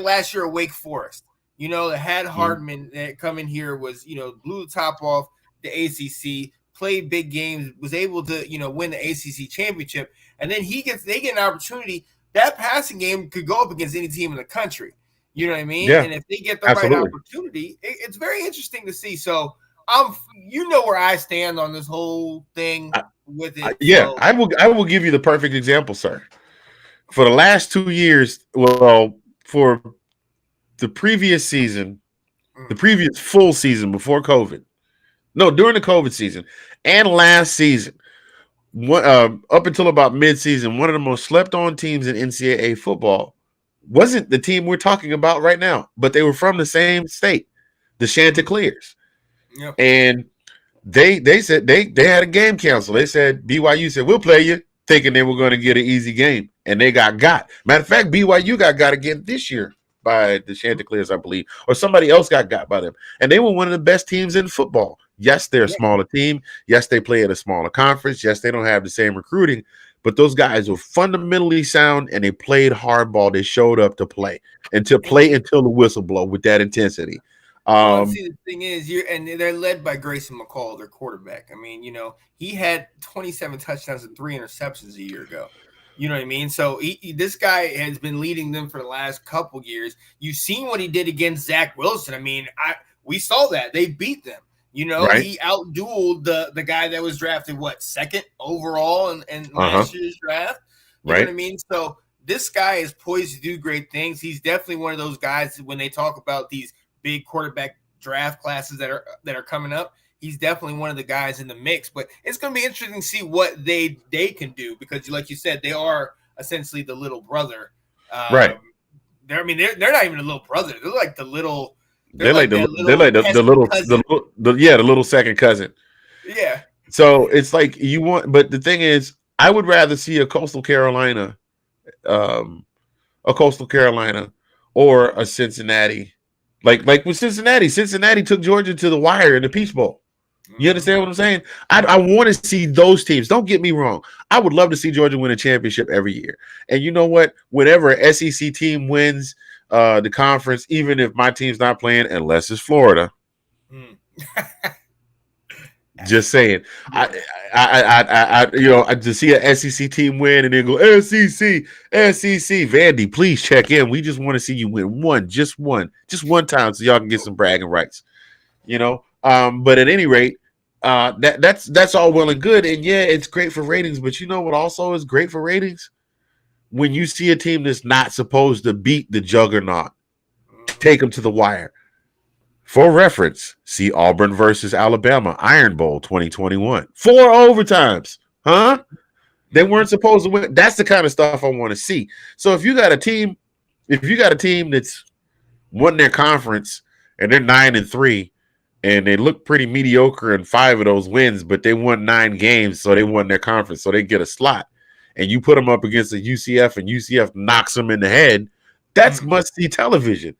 last year at Wake Forest, that had Hardman that come in here, was, blew the top off the ACC, played big games, was able to, win the ACC championship. And then they get an opportunity. That passing game could go up against any team in the country. You know what I mean? Yeah, and if they get the right opportunity, it's very interesting to see. So where I stand on this whole thing with it. I will give you the perfect example, sir. For the last 2 years, for the previous season, the previous full season before COVID, during the COVID season and last season, up until about mid-season, one of the most slept-on teams in NCAA football wasn't the team we're talking about right now, but they were from the same state, the Chanticleers. Yep. And they said they had a game canceled. They said BYU said, we'll play you, thinking they were going to get an easy game. And they got. Matter of fact, BYU got again this year by the Chanticleers, I believe, or somebody else got by them. And they were one of the best teams in football. Yes, they're a smaller team. Yes, they play at a smaller conference. Yes, they don't have the same recruiting, but those guys were fundamentally sound and they played hardball. They showed up to play until the whistle blow with that intensity. See, the thing is, they're led by Grayson McCall, their quarterback. I mean, he had 27 touchdowns and 3 interceptions a year ago. You know what I mean? So this guy has been leading them for the last couple years. You've seen what he did against Zach Wilson. I mean, we saw that. They beat them. Right. He outdueled the guy that was drafted, second overall in last year's draft. You know what I mean? So this guy is poised to do great things. He's definitely one of those guys when they talk about these big quarterback draft classes that are coming up. He's definitely one of the guys in the mix, but it's going to be interesting to see what they can do because, like you said, they are essentially the little brother. Right. They're not even a little brother. They're like the little. They're like the little second cousin. Yeah. So it's like but the thing is, I would rather see a Coastal Carolina, or a Cincinnati. Like with Cincinnati took Georgia to the wire in the Peach Bowl. You understand what I'm saying? I want to see those teams. Don't get me wrong. I would love to see Georgia win a championship every year. And you know what? Whenever an SEC team wins the conference, even if my team's not playing, unless it's Florida. Just saying. I to see an SEC team win and then go SEC. Vandy, please check in. We just want to see you win just one time, so y'all can get some bragging rights. But at any rate, that's all well and good, and yeah, it's great for ratings. But you know what also is great for ratings? When you see a team that's not supposed to beat the juggernaut, take them to the wire. For reference, see Auburn versus Alabama, Iron Bowl 2021. 4 overtimes. Huh? They weren't supposed to win. That's the kind of stuff I want to see. So if you got a team that's won their conference and they're 9-3 and they look pretty mediocre in 5 of those wins, but they won 9 games, so they won their conference, so they get a slot. And you put them up against a UCF and UCF knocks them in the head, that's must-see television.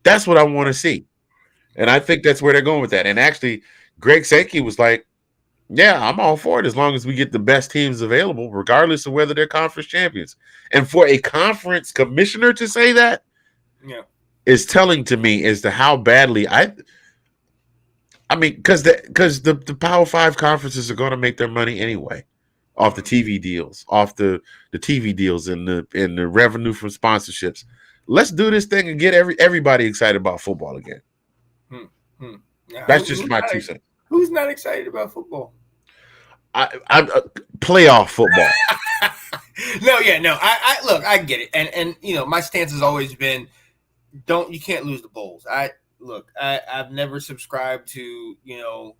That's what I want to see. And I think that's where they're going with that. And actually, Greg Sankey was like, yeah, I'm all for it as long as we get the best teams available, regardless of whether they're conference champions. And for a conference commissioner to say that is telling to me as to how badly I mean, because the Power 5 conferences are going to make their money anyway off the TV deals, off the TV deals and the revenue from sponsorships. Let's do this thing and get everybody excited about football again. That's just my 2 cents. Who's not excited about football? I playoff football. I look, I get it, and my stance has always been, you can't lose the bowls. I've never subscribed to the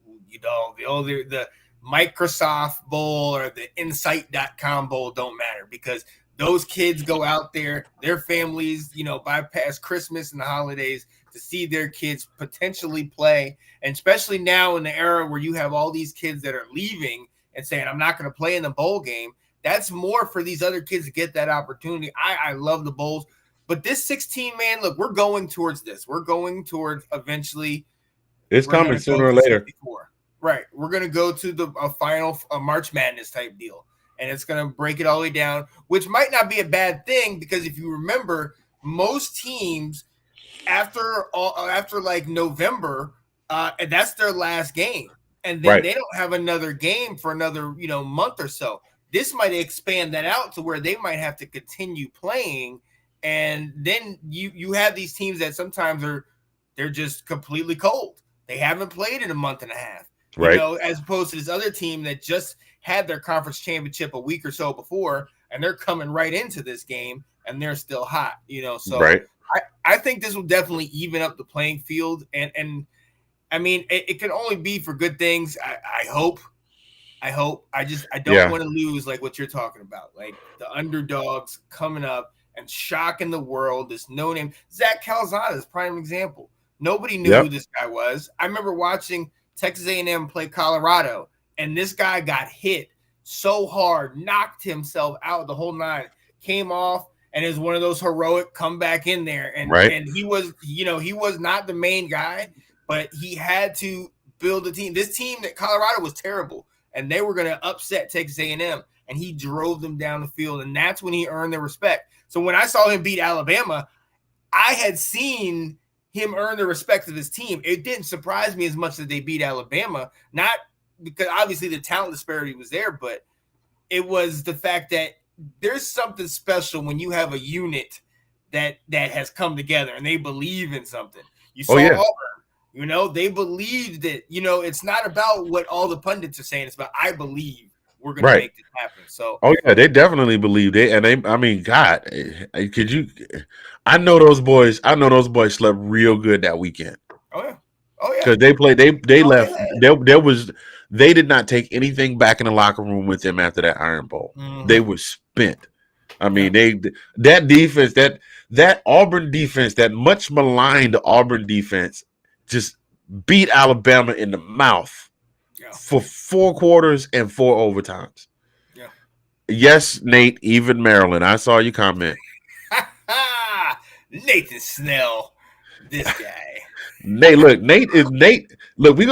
Microsoft Bowl or the Insight.com Bowl. Don't matter because those kids go out there, their families, bypass Christmas and the holidays to see their kids potentially play. And especially now in the era where you have all these kids that are leaving and saying, I'm not going to play in the bowl game. That's more for these other kids to get that opportunity. I love the bowls. But this 16, man, look, we're going towards this. We're going towards eventually. It's coming sooner or later. 64. Right. We're going to go to a final March Madness type deal. And it's going to break it all the way down, which might not be a bad thing because if you remember, most teams after like November, that's their last game. And then they don't have another game for another, month or so. This might expand that out to where they might have to continue playing. And then you have these teams that sometimes they're just completely cold. They haven't played in a month and a half, as opposed to this other team that just had their conference championship a week or so before, and they're coming right into this game and they're still hot, So I think this will definitely even up the playing field. And I mean, it can only be for good things. I hope. I don't want to lose like what you're talking about, like the underdogs coming up and shocking the world. This no name Zach Calzada is a prime example. Nobody knew Yep. who this guy was. I remember watching Texas A&M play Colorado, and this guy got hit so hard, knocked himself out the whole nine, came off, and is one of those heroic come back in there. And, Right. and he was, he was not the main guy, but he had to build a team. This team that Colorado was terrible, and they were going to upset Texas A&M, and he drove them down the field, and that's when he earned their respect. So when I saw him beat Alabama, I had seen him earn the respect of his team. It didn't surprise me as much that they beat Alabama, not because obviously the talent disparity was there, but it was the fact that there's something special when you have a unit that has come together and they believe in something. You saw Auburn, they believed that, it's not about what all the pundits are saying. It's about, I believe we're going to make this happen. So, oh yeah, they definitely believed it, and I mean, God, could you? I know those boys. Slept real good that weekend. Oh yeah, because they played. They left. They did not take anything back in the locker room with them after that Iron Bowl. Mhm. They were spent. I mean, that defense, that Auburn defense, that much maligned Auburn defense, just beat Alabama in the mouth. For 4 quarters and 4 overtimes. Yeah. Yes, Nate, even Maryland. I saw your comment. Nathan Snell, this guy. Nate, look, we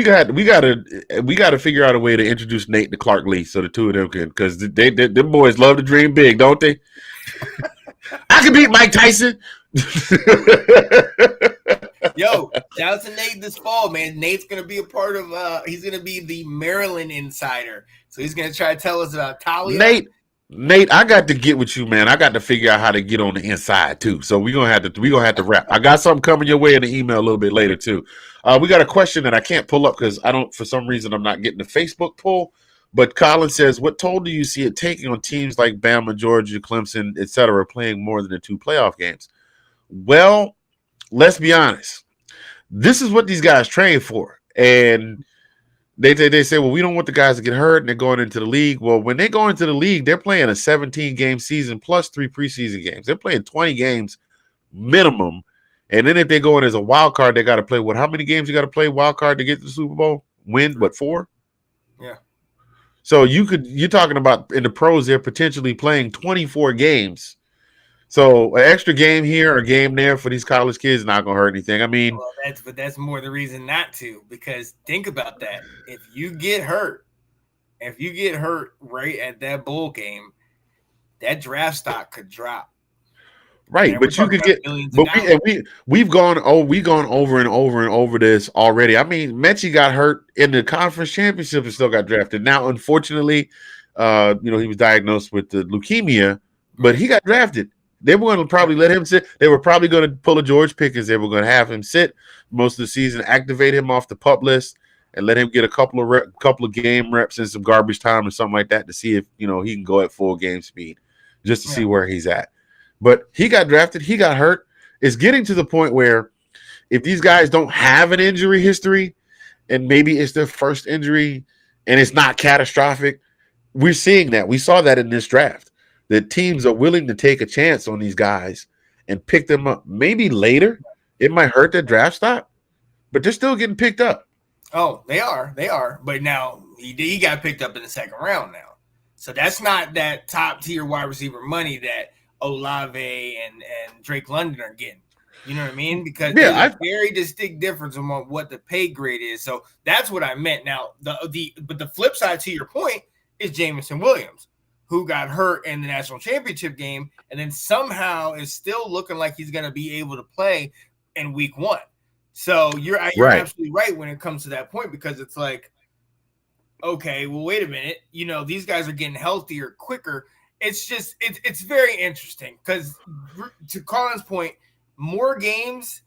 gotta figure out a way to introduce Nate to Clark Lee so the two of them can, because them boys love to dream big, don't they? I can beat Mike Tyson. Yo, shout out to Nate this fall, man. Nate's gonna be a part of he's gonna be the Maryland insider. So he's gonna try to tell us about Talia. Nate, I got to get with you, man. I got to figure out how to get on the inside too. So we're gonna have to wrap. I got something coming your way in the email a little bit later too. We got a question that I can't pull up because for some reason I'm not getting the Facebook poll. But Colin says, what toll do you see it taking on teams like Bama, Georgia, Clemson, etc., playing more than the 2 playoff games? Well, let's be honest. This is what these guys train for. And they say, well, we don't want the guys to get hurt, and they're going into the league. Well, when they go into the league, they're playing a 17-game season plus 3 preseason games. They're playing 20 games minimum. And then if they go in as a wild card, they got to play how many games you got to play wild card to get to the Super Bowl? Win, 4? Yeah. So you're talking about in the pros, they're potentially playing 24 games. So an extra game here or a game there for these college kids is not going to hurt anything. I mean, well, that's more the reason not to, because think about that. If you get hurt right at that bowl game, that draft stock could drop. Right, Man, but you could get, but we've gone over and over and over this already. I mean, Mechie got hurt in the conference championship and still got drafted. Now, unfortunately, he was diagnosed with the leukemia, but he got drafted. They were going to probably let him sit. They were probably going to pull a George Pickens. They were going to have him sit most of the season, activate him off the PUP list, and let him get a couple of game reps and some garbage time or something like that to see if he can go at full game speed, just to see where he's at. But he got drafted. He got hurt. It's getting to the point where if these guys don't have an injury history and maybe it's their first injury and it's not catastrophic, we're seeing that. We saw that in this draft, that teams are willing to take a chance on these guys and pick them up. Maybe later it might hurt their draft stock, but they're still getting picked up. Oh, they are. But now he got picked up in the second round now. So that's not that top tier wide receiver money that Olave and Drake London are getting. You know what I mean? Because there's a very distinct difference on what the pay grade is. So that's what I meant. Now, but the flip side to your point is Jameson Williams, who got hurt in the national championship game and then somehow is still looking like he's going to be able to play in week 1. So you're absolutely right when it comes to that point, because it's like, okay, well, wait a minute. These guys are getting healthier quicker. It's just it's very interesting because, to Colin's point, more games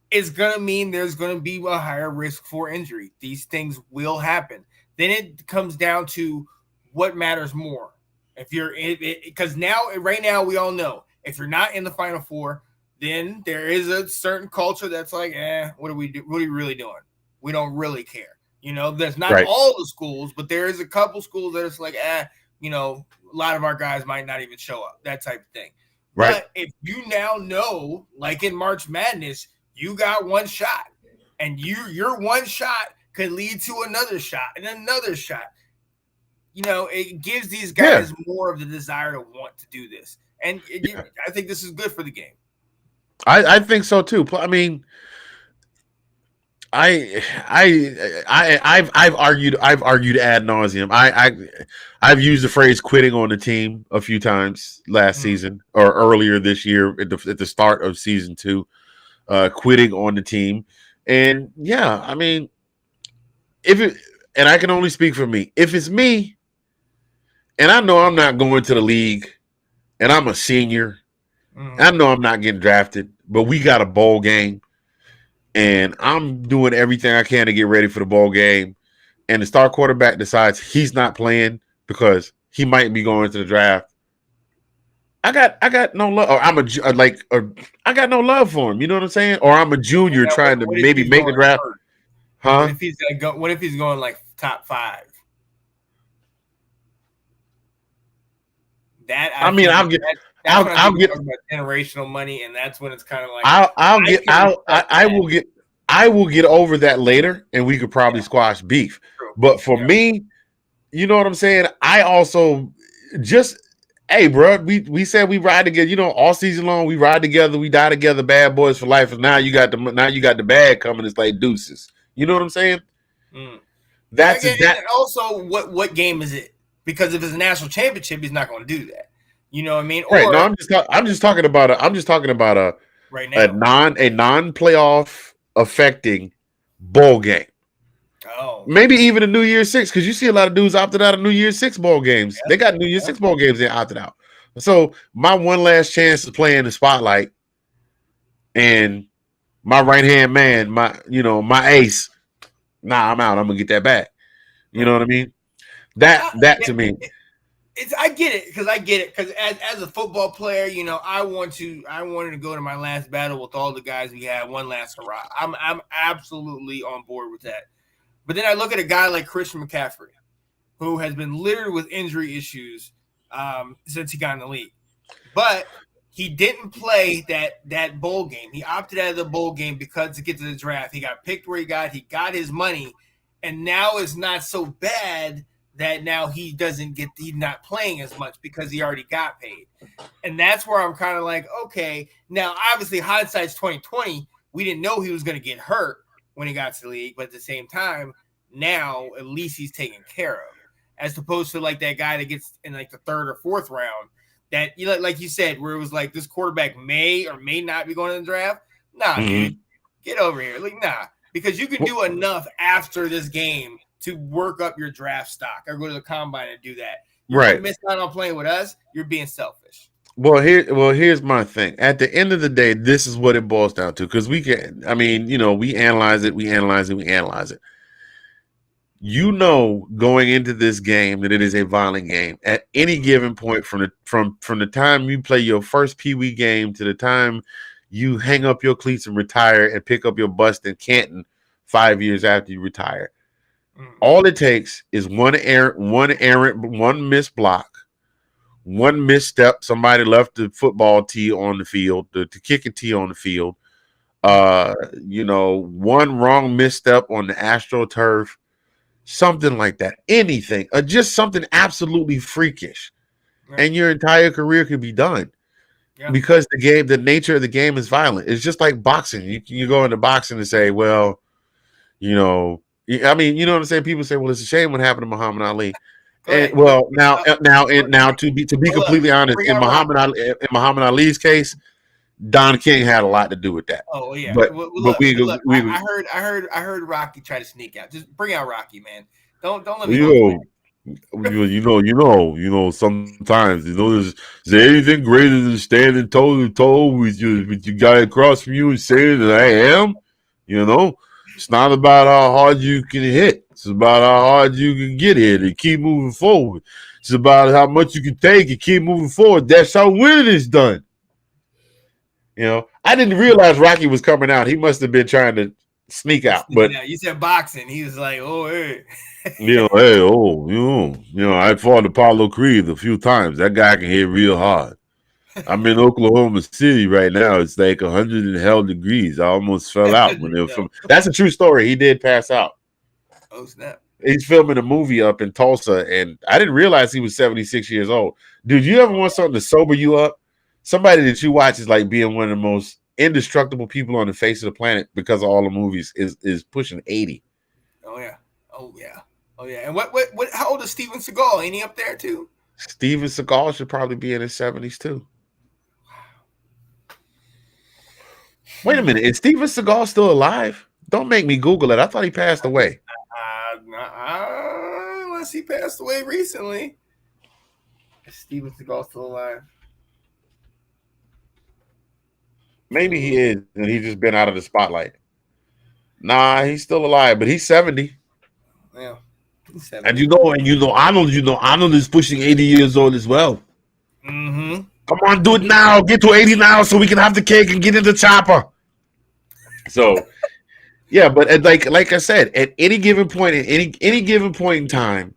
is going to mean there's going to be a higher risk for injury. These things will happen. Then it comes down to what matters more. If you're because right now we all know if you're not in the Final Four, then there is a certain culture that's like, what are we really doing? We don't really care. There's not all the schools, but there is a couple schools that it's like, a lot of our guys might not even show up, that type of thing. Right. But if you now know, like in March Madness, you got one shot, and your one shot could lead to another shot and another shot. You know, it gives these guys more of the desire to want to do this, and I think this is good for the game. I think so too. I mean, I've argued ad nauseum. I've used the phrase "quitting on the team" a few times last season or earlier this year at the start of season 2. Quitting on the team, and yeah, I mean, and I can only speak for me. If it's me, and I know I'm not going to the league, and I'm a senior, I know I'm not getting drafted, but we got a bowl game. And I'm doing everything I can to get ready for the bowl game. And the star quarterback decides he's not playing because he might be going to the draft. I got no love. Or I got no love for him. You know what I'm saying? Or I'm a junior trying to maybe make the draft. Huh? What if he's gonna go? What if he's going like top 5? I'll get generational money, and that's when it's kind of like I will get over that later, and we could probably squash beef. True. But for me, you know what I'm saying? I also hey, bro, we said we ride together. You know, all season long we ride together, we die together, bad boys for life. And now you got the bag coming. It's like deuces. You know what I'm saying? That's that. And also, what game is it? Because if it's a national championship, he's not going to do that. You know what I mean? Right. No, I'm just talking about a right now a non-playoff affecting bowl game. Oh, maybe even a New Year's Six, because you see a lot of dudes opted out of New Year's Six bowl games. Yeah. They got New Year's Six bowl games they opted out. So my one last chance to play in the spotlight, and my right hand man, my ace. Nah, I'm out. I'm gonna get that back. You know what I mean? That to me. I get it because as a football player, you know, I wanted to go to my last battle with all the guys we had, one last hurrah. I'm absolutely on board with that. But then I look at a guy like Christian McCaffrey, who has been littered with injury issues since he got in the league. But he didn't play that bowl game. He opted out of the bowl game because to get to the draft, he got picked where he got his money, and now it's not so bad that now he's not playing as much because he already got paid. And that's where I'm kind of like, okay, now obviously hindsight's 2020. We didn't know he was going to get hurt when he got to the league, but at the same time, now at least he's taken care of, as opposed to like that guy that gets in like the 3rd or 4th round that, you know, like you said, where it was like this quarterback may or may not be going to the draft. Nah, dude, get over here. Like, nah, because you can do enough after this game to work up your draft stock or go to the combine and do that. You miss out on playing with us, you're being selfish. Well, here's my thing. At the end of the day, this is what it boils down to, because we analyze it. You know, going into this game that it is a violent game. At any given point, from the time you play your first Pee Wee game to the time you hang up your cleats and retire and pick up your bust in Canton 5 years after you retire. All it takes is one missed block, one misstep. Somebody left the football tee on the field, the kicking tee on the field. One wrong misstep on the AstroTurf, something like that. Anything, just something absolutely freakish, and your entire career could be done. Yeah. Because the nature of the game is violent. It's just like boxing. You go into boxing and say, well, you know what I'm saying? People say, well, it's a shame what happened to Muhammad Ali. And now to be completely honest, in Muhammad Ali's case, Don King had a lot to do with that. Oh yeah, but I heard Rocky try to sneak out. Just bring out Rocky, man. Don't let me. Sometimes is there anything greater than standing toe to toe with your guy across from you and saying that I am? You know, it's not about how hard you can hit. It's about how hard you can get hit and keep moving forward. It's about how much you can take and keep moving forward. That's how winning is done. You know, I didn't realize Rocky was coming out. He must have been trying to sneak out. But you said boxing. He was like, oh, hey. I fought Apollo Creed a few times. That guy can hit real hard. I'm in Oklahoma City right now. It's like 100 and hell degrees. I almost fell out when they were No. filming. That's a true story. He did pass out. Oh snap! He's filming a movie up in Tulsa, and I didn't realize he was 76 years old. Dude, you ever want something to sober you up? Somebody that you watch is like being one of the most indestructible people on the face of the planet because of all the movies is pushing 80. Oh yeah! Oh yeah! Oh yeah! And what? How old is Steven Seagal? Ain't he up there too? Steven Seagal should probably be in his 70s too. Wait a minute, is Steven Seagal still alive? Don't make me Google it. I thought he passed away. Unless he passed away recently. Is Steven Seagal still alive? Maybe he is, and he's just been out of the spotlight. Nah, he's still alive, but he's 70. Yeah. He's 70. Arnold is pushing 80 years old as well. Mm-hmm. Come on, do it now. Get to 80 now so we can have the cake and get in the chopper. So, yeah, but like I said, at any given point in time,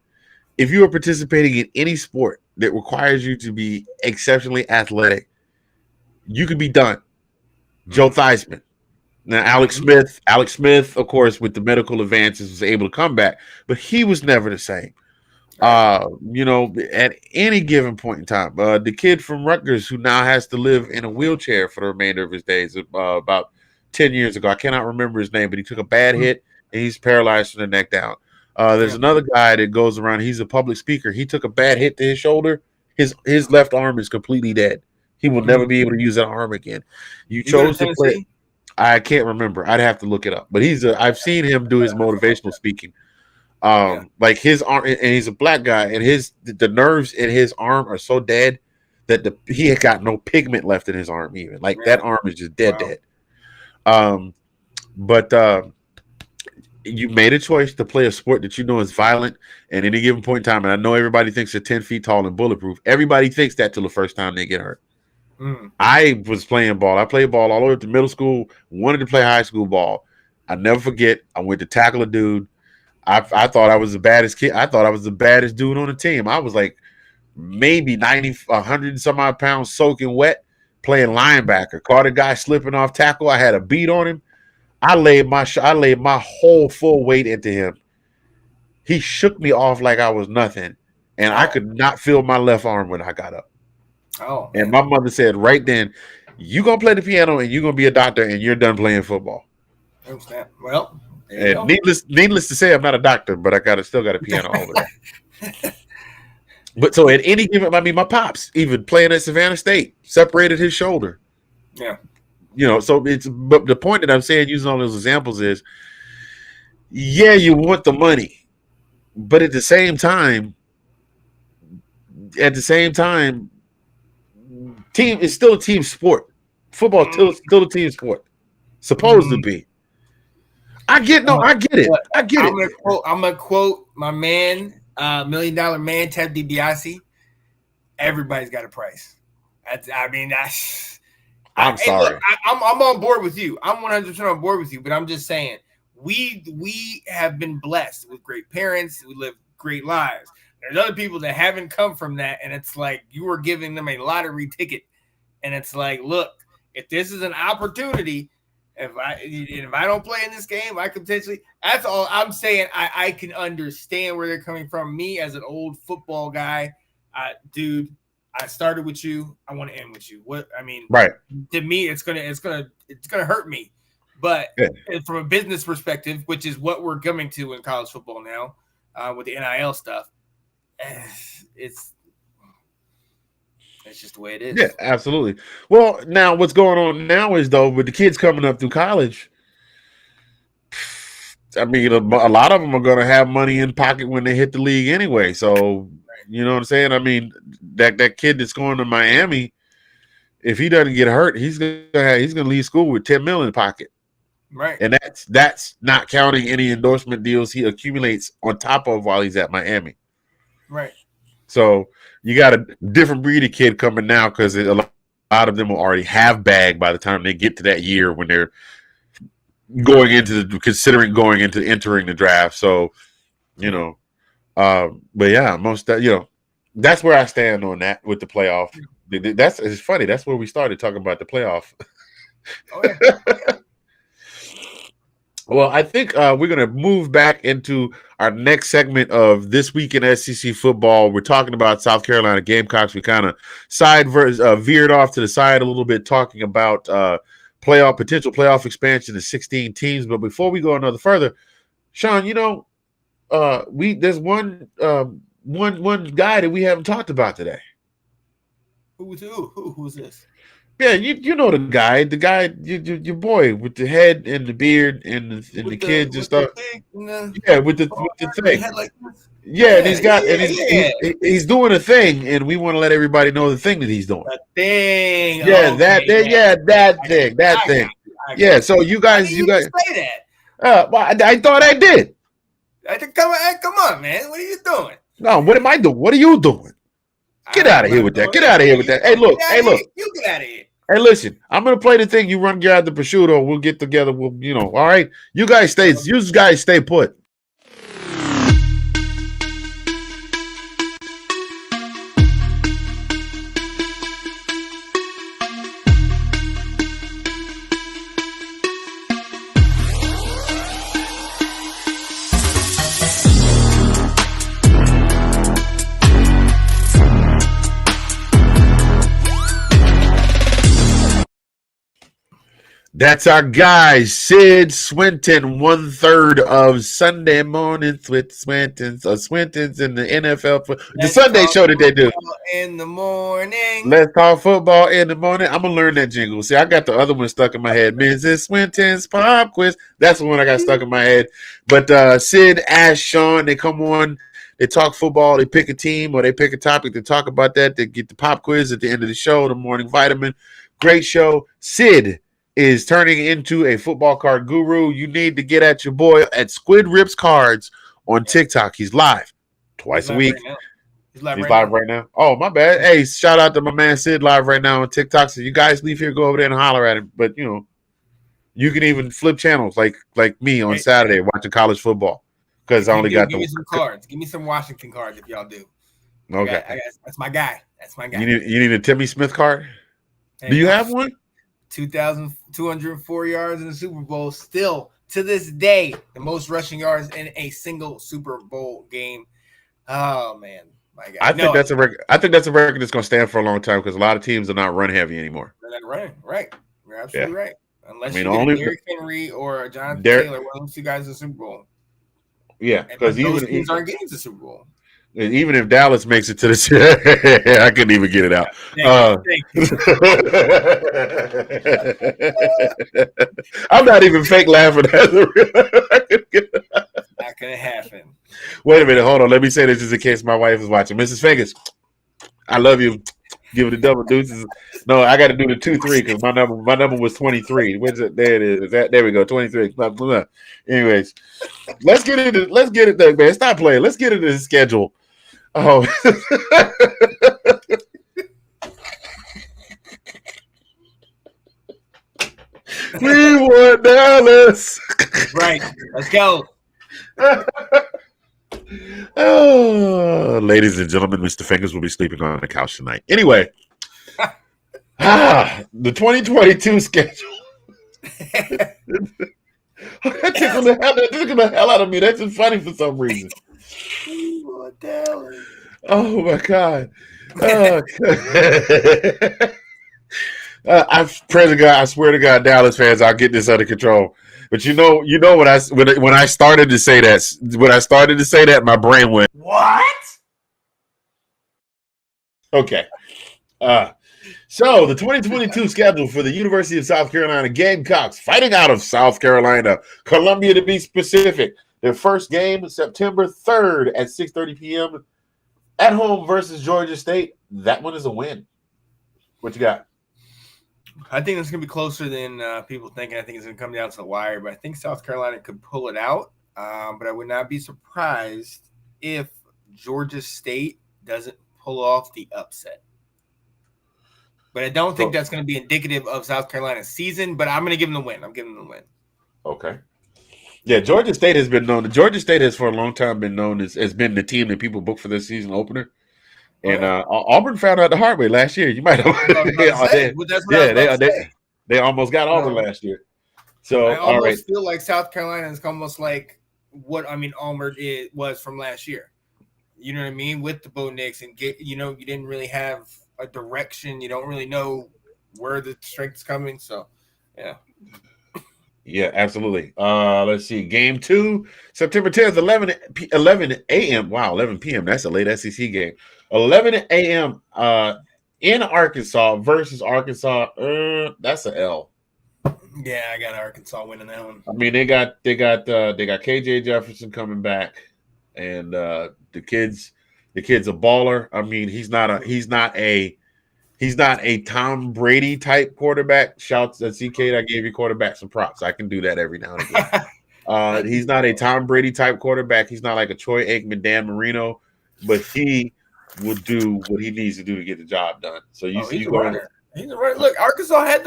if you are participating in any sport that requires you to be exceptionally athletic, you could be done. Joe Theismann. Now, Alex Smith, of course, with the medical advances, was able to come back, but he was never the same. At any given point in time, the kid from Rutgers who now has to live in a wheelchair for the remainder of his days, about 10 years ago, I cannot remember his name, but he took a bad hit and he's paralyzed from the neck down. There's another guy that goes around. He's a public speaker. He took a bad hit to his shoulder. His left arm is completely dead. He will never be able to use that arm again. You chose to play. I can't remember. I'd have to look it up. But I've seen him do his motivational speaking. Like his arm, and he's a black guy, and the nerves in his arm are so dead that he had got no pigment left in his arm even. Like that arm is just dead. But you made a choice to play a sport that you know is violent at any given point in time. And I know everybody thinks they're 10 feet tall and bulletproof. Everybody thinks that till the first time they get hurt. I was playing ball. I played ball all the way up to middle school, wanted to play high school ball. I never forget, I went to tackle a dude. I thought I was the baddest kid. I thought I was the baddest dude on the team. I was like maybe 90, 100 and some odd pounds soaking wet, playing linebacker. Caught a guy slipping off tackle. I had a beat on him. I laid my whole full weight into him. He shook me off like I was nothing, and I could not feel my left arm when I got up. Oh, and my mother said right then, "You gonna play the piano and you're gonna be a doctor and you're done playing football." Well, and needless to say, I'm not a doctor, but I still got a piano over there. But so at any given, my pops even playing at Savannah State separated his shoulder. Yeah. But the point that I'm saying using all those examples is, yeah, you want the money, but at the same time, team is still a team sport. Football is still a team sport. Supposed to be. I get it. I'm gonna quote my man, $1 Million Man, Ted DiBiase. Everybody's got a price. I'm sorry. Look, I'm on board with you. I'm 100% on board with you, but I'm just saying we have been blessed with great parents. We live great lives. There's other people that haven't come from that, and it's like you were giving them a lottery ticket, and it's like, look, if this is an opportunity, if I don't play in this game, I could potentially. That's all I'm saying. I can understand where they're coming from. Me as an old football guy, dude. I started with you. I want to end with you. Right. To me, it's gonna hurt me. But from a business perspective, which is what we're coming to in college football now, with the NIL stuff, it's just the way it is. Yeah, absolutely. Well, now what's going on now is though with the kids coming up through college. A lot of them are going to have money in pocket when they hit the league anyway. So, you know what I'm saying? That kid that's going to Miami, if he doesn't get hurt, he's gonna leave school with $10 million in pocket. Right. And that's not counting any endorsement deals he accumulates on top of while he's at Miami. Right. So you got a different breed of kid coming now because a lot of them will already have bag by the time they get to that year when they're considering going into entering the draft. So, but yeah, That's where I stand on that with the playoff. It's funny. That's where we started talking about the playoff. Oh yeah. Well, I think we're going to move back into our next segment of This Week in SEC Football. We're talking about South Carolina Gamecocks. We kind of veered off to the side a little bit, talking about potential playoff expansion to 16 teams. But before we go another further, Sean, there's one guy that we haven't talked about today. Who's this? Yeah, you know the guy, your boy with the head and the beard and the kids and stuff. Yeah, with the thing. Yeah, and he's doing a thing, and we want to let everybody know the thing that he's doing. The thing. Yeah, that thing. Yeah, so you guys say that. Well, I thought I did. Come on, man. What are you doing? No, what am I doing? What are you doing? Get out of here with that. Get out of here with that. Hey, look. You get out of here. Hey, listen, I'm gonna play the thing. You run grab the prosciutto. We'll get together. All right. You guys stay put. That's our guy, Sid Swinton, 1/3 of Sunday Mornings with Swintons in the NFL. The Sunday show that they do. In the morning. Let's talk football in the morning. I'm going to learn that jingle. See, I got the other one stuck in my head. Mrs. Swinton's Pop Quiz. That's the one I got stuck in my head. But Sid, Ash, Sean, they come on. They talk football. They pick a team or they pick a topic. They talk about that. They get the pop quiz at the end of the show, the morning vitamin. Great show. Sid is turning into a football card guru. You need to get at your boy at Squid Rips Cards on TikTok. He's live twice a week. He's live right now. Oh, my bad. Hey, shout out to my man Sid live right now on TikTok. So you guys leave here, go over there and holler at him. But you can even flip channels like me on Saturday watching college football because I only got give me some cards. Give me some Washington cards if y'all do. Okay, that's my guy. That's my guy. You need a Timmy Smith card. Do you have one? 2,204 yards in the Super Bowl. Still, to this day, the most rushing yards in a single Super Bowl game. Oh, man. My God. I think that's a record. I think that's a record that's going to stand for a long time because a lot of teams are not run heavy anymore. They're not running. Right. You're absolutely right. Unless you only Derrick Henry or Jonathan Taylor, one of those two guys in the Super Bowl. Yeah, because those teams aren't getting to the Super Bowl. Even if Dallas makes it to the I couldn't even get it out. I'm not even fake laughing. Not gonna happen. Wait a minute, hold on. Let me say this just in case my wife is watching. Mrs. Fingers, I love you. Give it a double deuces. No, I got to do the 2-3 because my number was 23. Where's it? There it is. There we go. 23. Anyways, let's get it there, man. Stop playing. Let's get into the schedule. Oh. We want Dallas. Right. Let's go. Oh, ladies and gentlemen, Mr. Fingers will be sleeping on the couch tonight. Anyway, the 2022 schedule. That tickled the hell out of me. That's just funny for some reason. Oh my God. I pray to God, I swear to God, Dallas fans, I'll get this under control. But you know when I started to say that, my brain went, what? Okay. So the 2022 schedule for the University of South Carolina Gamecocks, fighting out of South Carolina, Columbia to be specific. Their first game is September 3rd at 6:30 p.m. at home versus Georgia State. That one is a win. What you got? I think it's going to be closer than people thinking. I think it's going to come down to the wire, but I think South Carolina could pull it out. But I would not be surprised if Georgia State doesn't pull off the upset. But I don't think that's going to be indicative of South Carolina's season, but I'm going to give them the win. I'm giving them the win. Okay. Yeah, Georgia State has been known. Georgia State has for a long time been known as being the team that people book for their season opener. And Auburn found out the hard way last year. You might have. That's what I was about to say. They almost got Auburn last year. So I all right. almost feel like South Carolina is almost like what Auburn was from last year. You know what I mean? With the Bo Nix and you didn't really have a direction. You don't really know where the strength is coming. So, yeah. Yeah, absolutely. Let's see. Game 2, September 10th, 11 a.m. Wow, 11 p.m. That's a late SEC game. 11 a.m. In Arkansas versus Arkansas. That's an L. Yeah, I got Arkansas winning that one. I mean, they got KJ Jefferson coming back, and the kid's a baller. I mean, he's not a Tom Brady type quarterback. Shouts at CK, I gave your quarterback some props. I can do that every now and again. He's not a Tom Brady type quarterback. He's not like a Troy Aikman, Dan Marino, but he will do what he needs to do to get the job done. So he's a runner. He's a runner. Look, Arkansas had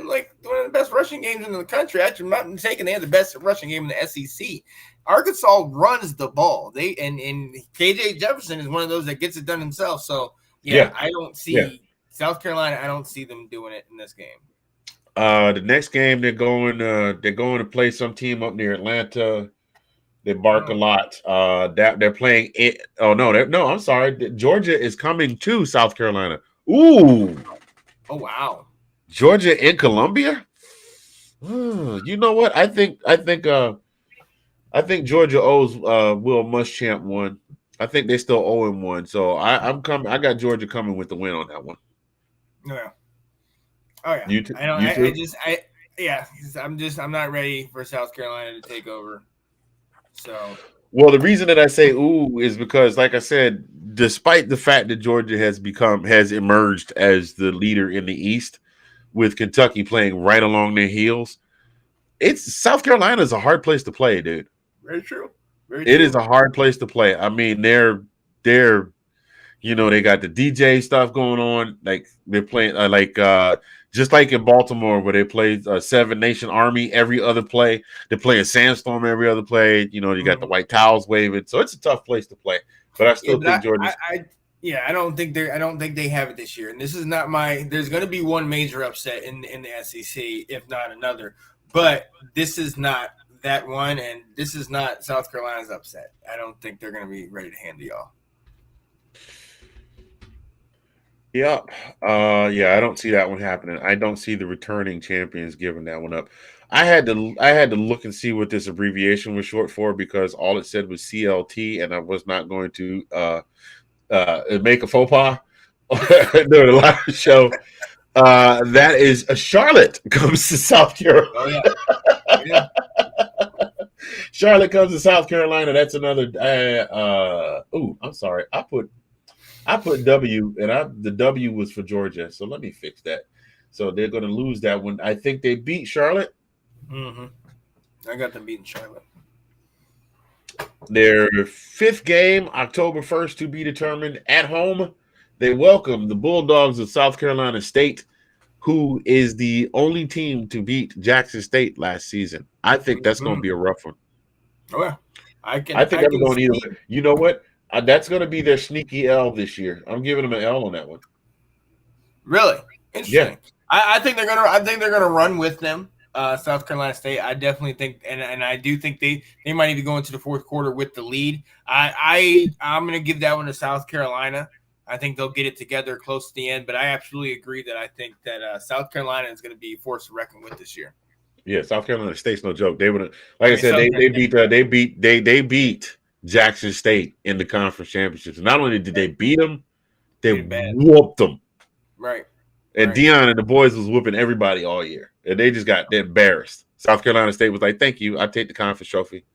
like one of the best rushing games in the country. Actually, I'm not mistaken, they had the best rushing game in the SEC. Arkansas runs the ball. And KJ Jefferson is one of those that gets it done himself. So yeah, I don't see South Carolina. I don't see them doing it in this game. The next game they're going to play some team up near Atlanta. They bark a lot. That they're playing it. Oh no, I'm sorry. Georgia is coming to South Carolina. Ooh. Oh wow. Georgia in Columbia? You know what? I think Georgia owes Will Muschamp one. I think they still owe him one. So I'm coming. I got Georgia coming with the win on that one. Yeah. Oh yeah. You too? I'm not ready for South Carolina to take over. So well, the reason that I say ooh is because, like I said, despite the fact that Georgia has emerged as the leader in the East, with Kentucky playing right along their heels, South Carolina is a hard place to play, dude. Very true. It is a hard place to play. I mean, they're they got the DJ stuff going on. Like they're playing just like in Baltimore where they play Seven Nation Army every other play. They're playing Sandstorm every other play. You got the white towels waving. So it's a tough place to play. But I still think Georgia. I don't think they have it this year. And this is not there's going to be one major upset in the SEC, if not another. But this is not that one, and this is not South Carolina's upset. I don't think they're going to be ready to handle y'all. Yeah. I don't see that one happening. I don't see the returning champions giving that one up. I had to look and see what this abbreviation was short for because all it said was CLT, and I was not going to make a faux pas during the live show. That is Charlotte comes to South Carolina. Oh yeah. Charlotte comes to South Carolina. That's another. I'm sorry. I put W, and the W was for Georgia. So let me fix that. So they're going to lose that one. I think they beat Charlotte. Mm-hmm. I got them beating Charlotte. Their 5th game, October 1st, to be determined. At home, they welcome the Bulldogs of South Carolina State, who is the only team to beat Jackson State last season. I think that's going to be a rough one. Oh, yeah. I think that's going either way. You know what? That's going to be their sneaky L this year. I'm giving them an L on that one. Really? Interesting. Yeah. I think they're gonna run with them. South Carolina State. I definitely think, and I do think they might even go into the fourth quarter with the lead. I'm gonna give that one to South Carolina. I think they'll get it together close to the end, but I absolutely agree that I think that South Carolina is going to be a force to reckon with this year. Yeah, South Carolina State's no joke. They would, like I said, they beat Jackson State in the conference championships. Not only did they beat them, they whooped them. Right. And Deion and the boys was whooping everybody all year, and they just got embarrassed. South Carolina State was like, "Thank you, I take the conference trophy."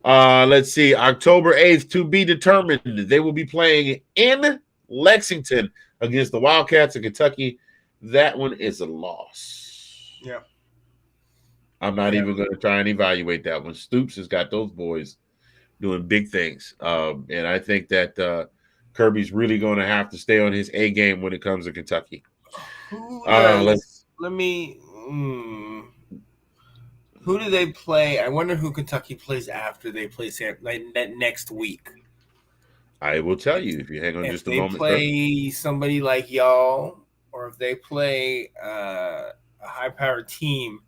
Let's see, October 8th to be determined. They will be playing in Lexington against the Wildcats of Kentucky. That one is a loss. Yeah. I'm not even going to try and evaluate that one. Stoops has got those boys doing big things. And I think that Kirby's really going to have to stay on his A game when it comes to Kentucky. Who do they play? I wonder who Kentucky plays after they play next week. I will tell you if you hang on If just a they moment. play somebody like y'all, or if they play a high-powered team.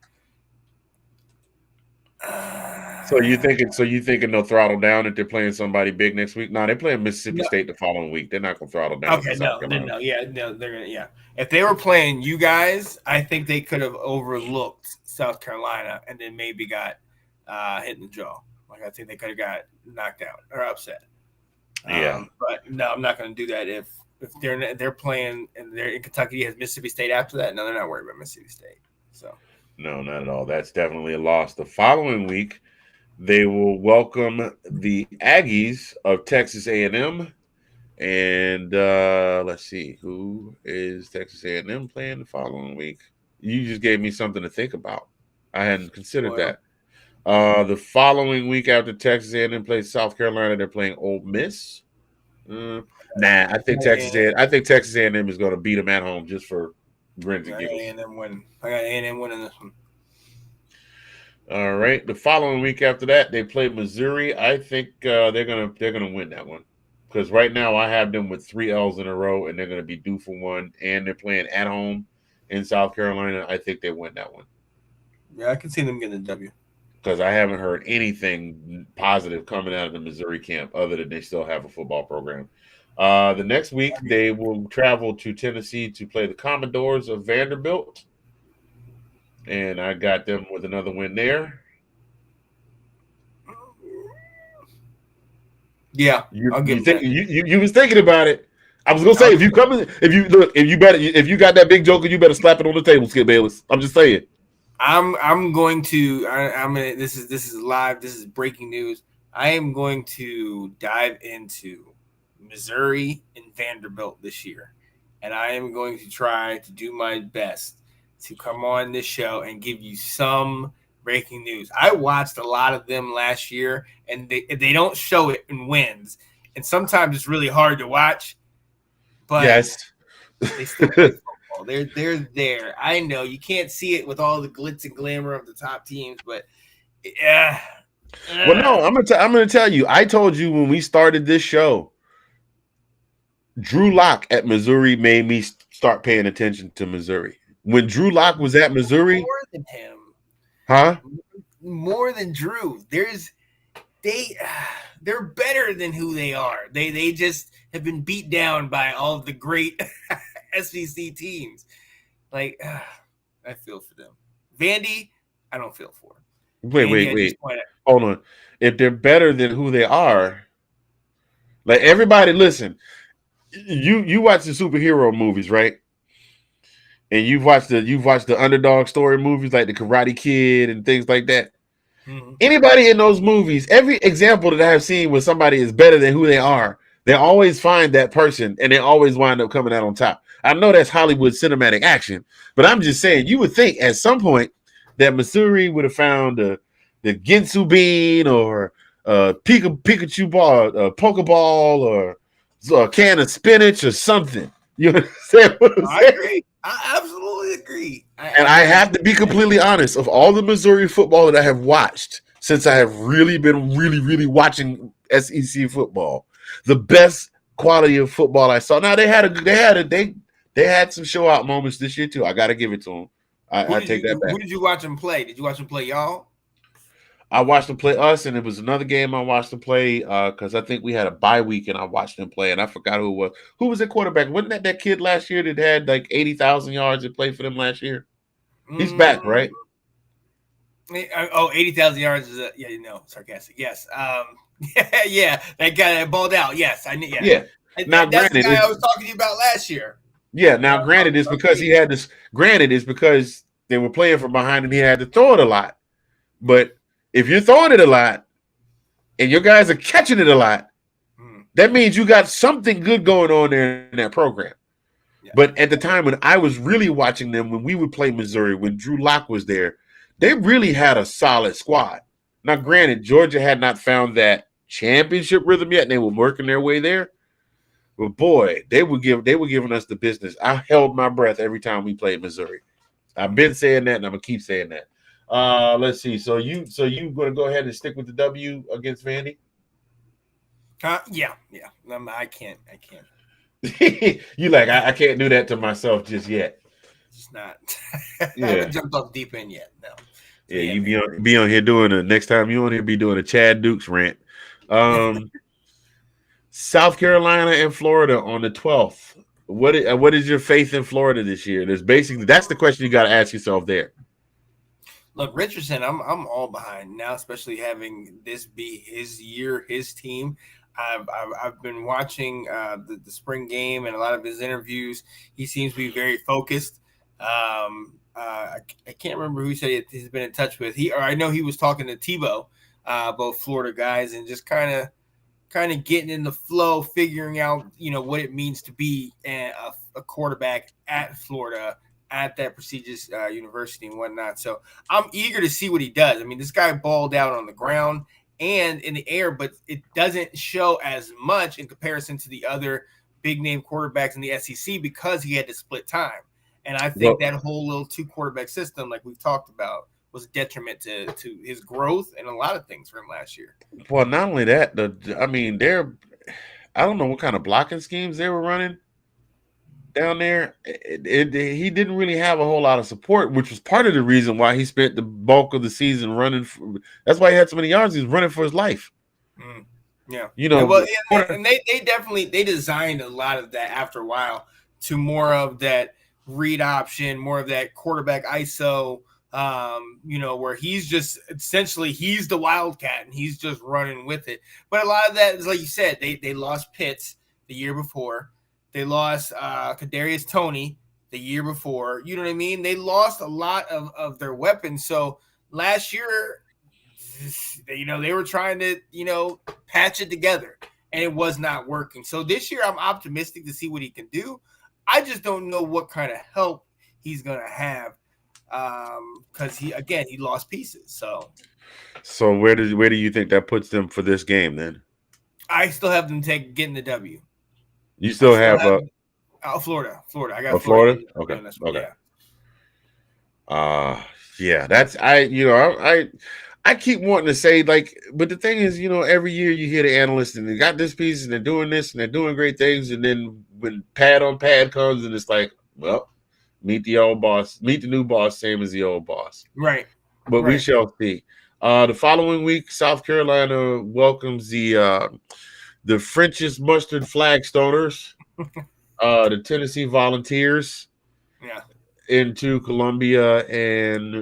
So you thinking they'll throttle down if they're playing somebody big next week? No, they're playing Mississippi No. State the following week. They're not gonna throttle down. Okay, for South Carolina. no, yeah, no, they're gonna, yeah. If they were playing you guys, I think they could have overlooked South Carolina and then maybe got hit in the jaw. Like I think they could have got knocked out or upset. Yeah. But no, I'm not going to do that. If they're playing and they're in Kentucky, has Mississippi State after that? No, they're not worried about Mississippi State. So No, not at all. That's definitely a loss. The following week, they will welcome the Aggies of Texas A&M. And let's see, who is Texas A&M playing the following week? You just gave me something to think about. I hadn't considered that. The following week after Texas A&M plays South Carolina, they're playing Ole Miss. Nah, I think Texas A&M is going to beat them at home just for grins and giggles. I got A&M winning this one. All right. The following week after that, they play Missouri. I think they're gonna win that one because right now I have them with 3 L's in a row, and they're gonna be due for one. And they're playing at home in South Carolina. I think they win that one. Yeah, I can see them getting a W. Because I haven't heard anything positive coming out of the Missouri camp other than they still have a football program. The next week, they will travel to Tennessee to play the Commodores of Vanderbilt. And I got them with another win there. Yeah, You I'll give you was thinking about it. I was gonna say if you got that big joker, you better slap it on the table, Skip Bayless. I'm just saying. I'm going to. This is live. This is breaking news. I am going to dive into Missouri and Vanderbilt this year, and I am going to try to do my best to come on this show and give you some breaking news. I watched a lot of them last year, and they don't show it in wins, and sometimes it's really hard to watch. But yes, they still play football. They're there. I know you can't see it with all the glitz and glamour of the top teams, but yeah. Well, no, I'm gonna tell you. I told you when we started this show, Drew Lock at Missouri made me start paying attention to Missouri. When Drew Lock was at Missouri, more than him, huh? More than Drew. They're better than who they are. They just have been beat down by all of the great SEC teams. Like, I feel for them. Vandy, I don't feel for. Wait. Hold on. If they're better than who they are, like everybody, listen. You watch the superhero movies, right? And you've watched the underdog story movies like the Karate Kid and things like that. Mm-hmm. Anybody in those movies, every example that I've seen where somebody is better than who they are, they always find that person and they always wind up coming out on top. I know that's Hollywood cinematic action, but I'm just saying you would think at some point that Missouri would have found the Ginsu bean or Pikachu ball, Pokeball, or a can of spinach or something. You understand what I'm saying? I agree. I absolutely agree. I have to be completely honest. Of all the Missouri football that I have watched since I have really been really watching SEC football, the best quality of football I saw. Now they had some show out moments this year too. I got to give it to them. I take that back. Who did you watch them play? Did you watch them play y'all? I watched them play us, and it was another game I watched them play because I think we had a bye week, and I watched them play, and I forgot who it was. Who was the quarterback? Wasn't that kid last year that had like 80,000 yards that played for them last year? He's back, right? 80,000 yards is sarcastic. Yes. Yeah, that guy that balled out. Yes, I knew. Yeah. Now, that's the guy I was talking to you about last year. Yeah. Now, granted, it's because he had this. Granted, it's because they were playing from behind, and he had to throw it a lot. But if you're throwing it a lot and your guys are catching it a lot, that means you got something good going on there in that program. Yeah. But at the time when I was really watching them, when we would play Missouri, when Drew Lock was there, they really had a solid squad. Now, granted, Georgia had not found that championship rhythm yet, and they were working their way there. But boy, they were giving us the business. I held my breath every time we played Missouri. I've been saying that, and I'm gonna keep saying that. Let's see. So you going to go ahead and stick with the W against Vandy? Yeah. I can't. You like I can't do that to myself just yet. It's not. I Yeah. haven't jumped off deep end yet. No. So, Yeah, you man. be on here doing a next time you on here be doing a Chad Dukes rant. South Carolina and Florida on the 12th. What is your faith in Florida this year? That's the question you got to ask yourself there. Look, Richardson, I'm all behind now, especially having this be his year, his team. I've been watching the spring game and a lot of his interviews. He seems to be very focused. I can't remember who said he's been in touch with. I know he was talking to Tebow, both Florida guys, and just kind of getting in the flow, figuring out what it means to be a quarterback at Florida, at that prestigious university and whatnot. So I'm eager to see what he does. I mean, this guy balled out on the ground and in the air, but it doesn't show as much in comparison to the other big name quarterbacks in the SEC because he had to split time. And I think that whole little 2 quarterback system, like we've talked about, was a detriment to his growth and a lot of things for him last year. Well, not only that, I don't know what kind of blocking schemes they were running down there. He didn't really have a whole lot of support, which was part of the reason why he spent the bulk of the season running. That's why he had so many yards. He was running for his life. Yeah, and they definitely designed a lot of that after a while to more of that read option, more of that quarterback ISO. Where he's just essentially he's the wildcat and he's just running with it. But a lot of that is like you said, they lost Pitts the year before. They lost Kadarius Toney the year before. You know what I mean? They lost a lot of their weapons. So last year, they were trying to, patch it together and it was not working. So this year I'm optimistic to see what he can do. I just don't know what kind of help he's going to have. Because he lost pieces. So where do you think that puts them for this game then? I still have them getting the W. You still have Florida. I got Florida. Okay. Yeah. That's I keep wanting to say but the thing is, every year you hear the analysts and they got this piece and they're doing this and they're doing great things, and then when pad on pad comes and it's like, well, meet the old boss, meet the new boss, same as the old boss. Right. But we shall see. The following week, South Carolina welcomes the French's Mustard Flagstoners, the Tennessee Volunteers, into Columbia, and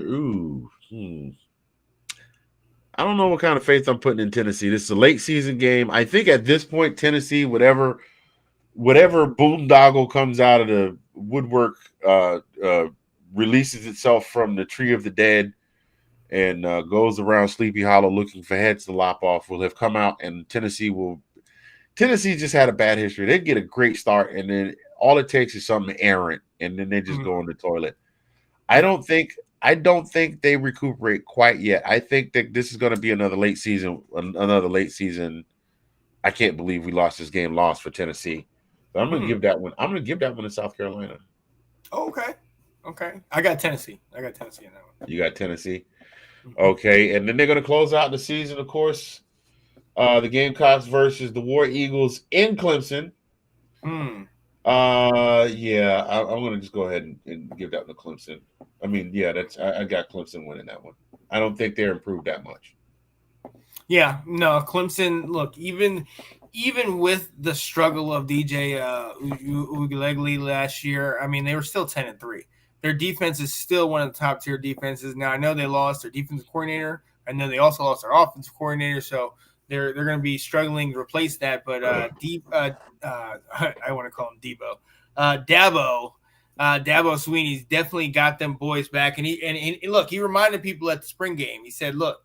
I don't know what kind of faith I'm putting in Tennessee. This is a late season game. I think at this point, Tennessee, whatever boondoggle comes out of the woodwork, releases itself from the tree of the dead and goes around Sleepy Hollow looking for heads to lop off, will have come out, and Tennessee just had a bad history. They get a great start, and then all it takes is something errant, and then they just go in the toilet. I don't think they recuperate quite yet. I think that this is going to be another late season. I can't believe we lost this game. Lost for Tennessee. So I'm going to give that one. I'm going to give that one to South Carolina. Oh, okay. I got Tennessee in that one. You got Tennessee. Okay, and then they're going to close out the season, of course. The Gamecocks versus the War Eagles in Clemson. I'm going to just go ahead and give that to Clemson. I mean, I got Clemson winning that one. I don't think they're improved that much. Yeah, no, Clemson. Look, even with the struggle of DJ Uiagalelei last year, I mean, they were still 10-3. Their defense is still one of the top tier defenses. Now, I know they lost their defensive coordinator. I know they also lost their offensive coordinator, so they're going to be struggling to replace that. But I want to call him Dabo. Dabo Sweeney's definitely got them boys back. And he reminded people at the spring game. He said, look,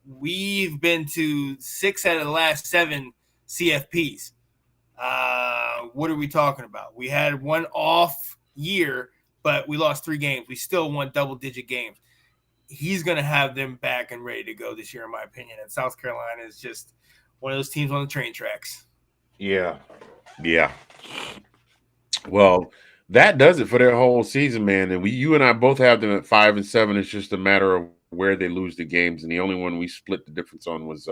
we've been to 6 out of the last 7 CFPs. What are we talking about? We had one off year, but we lost 3 games. We still won double-digit games. He's going to have them back and ready to go this year, in my opinion. And South Carolina is just one of those teams on the train tracks. Yeah. Well, that does it for their whole season, man. And you and I both have them at 5-7. It's just a matter of where they lose the games, and the only one we split the difference on was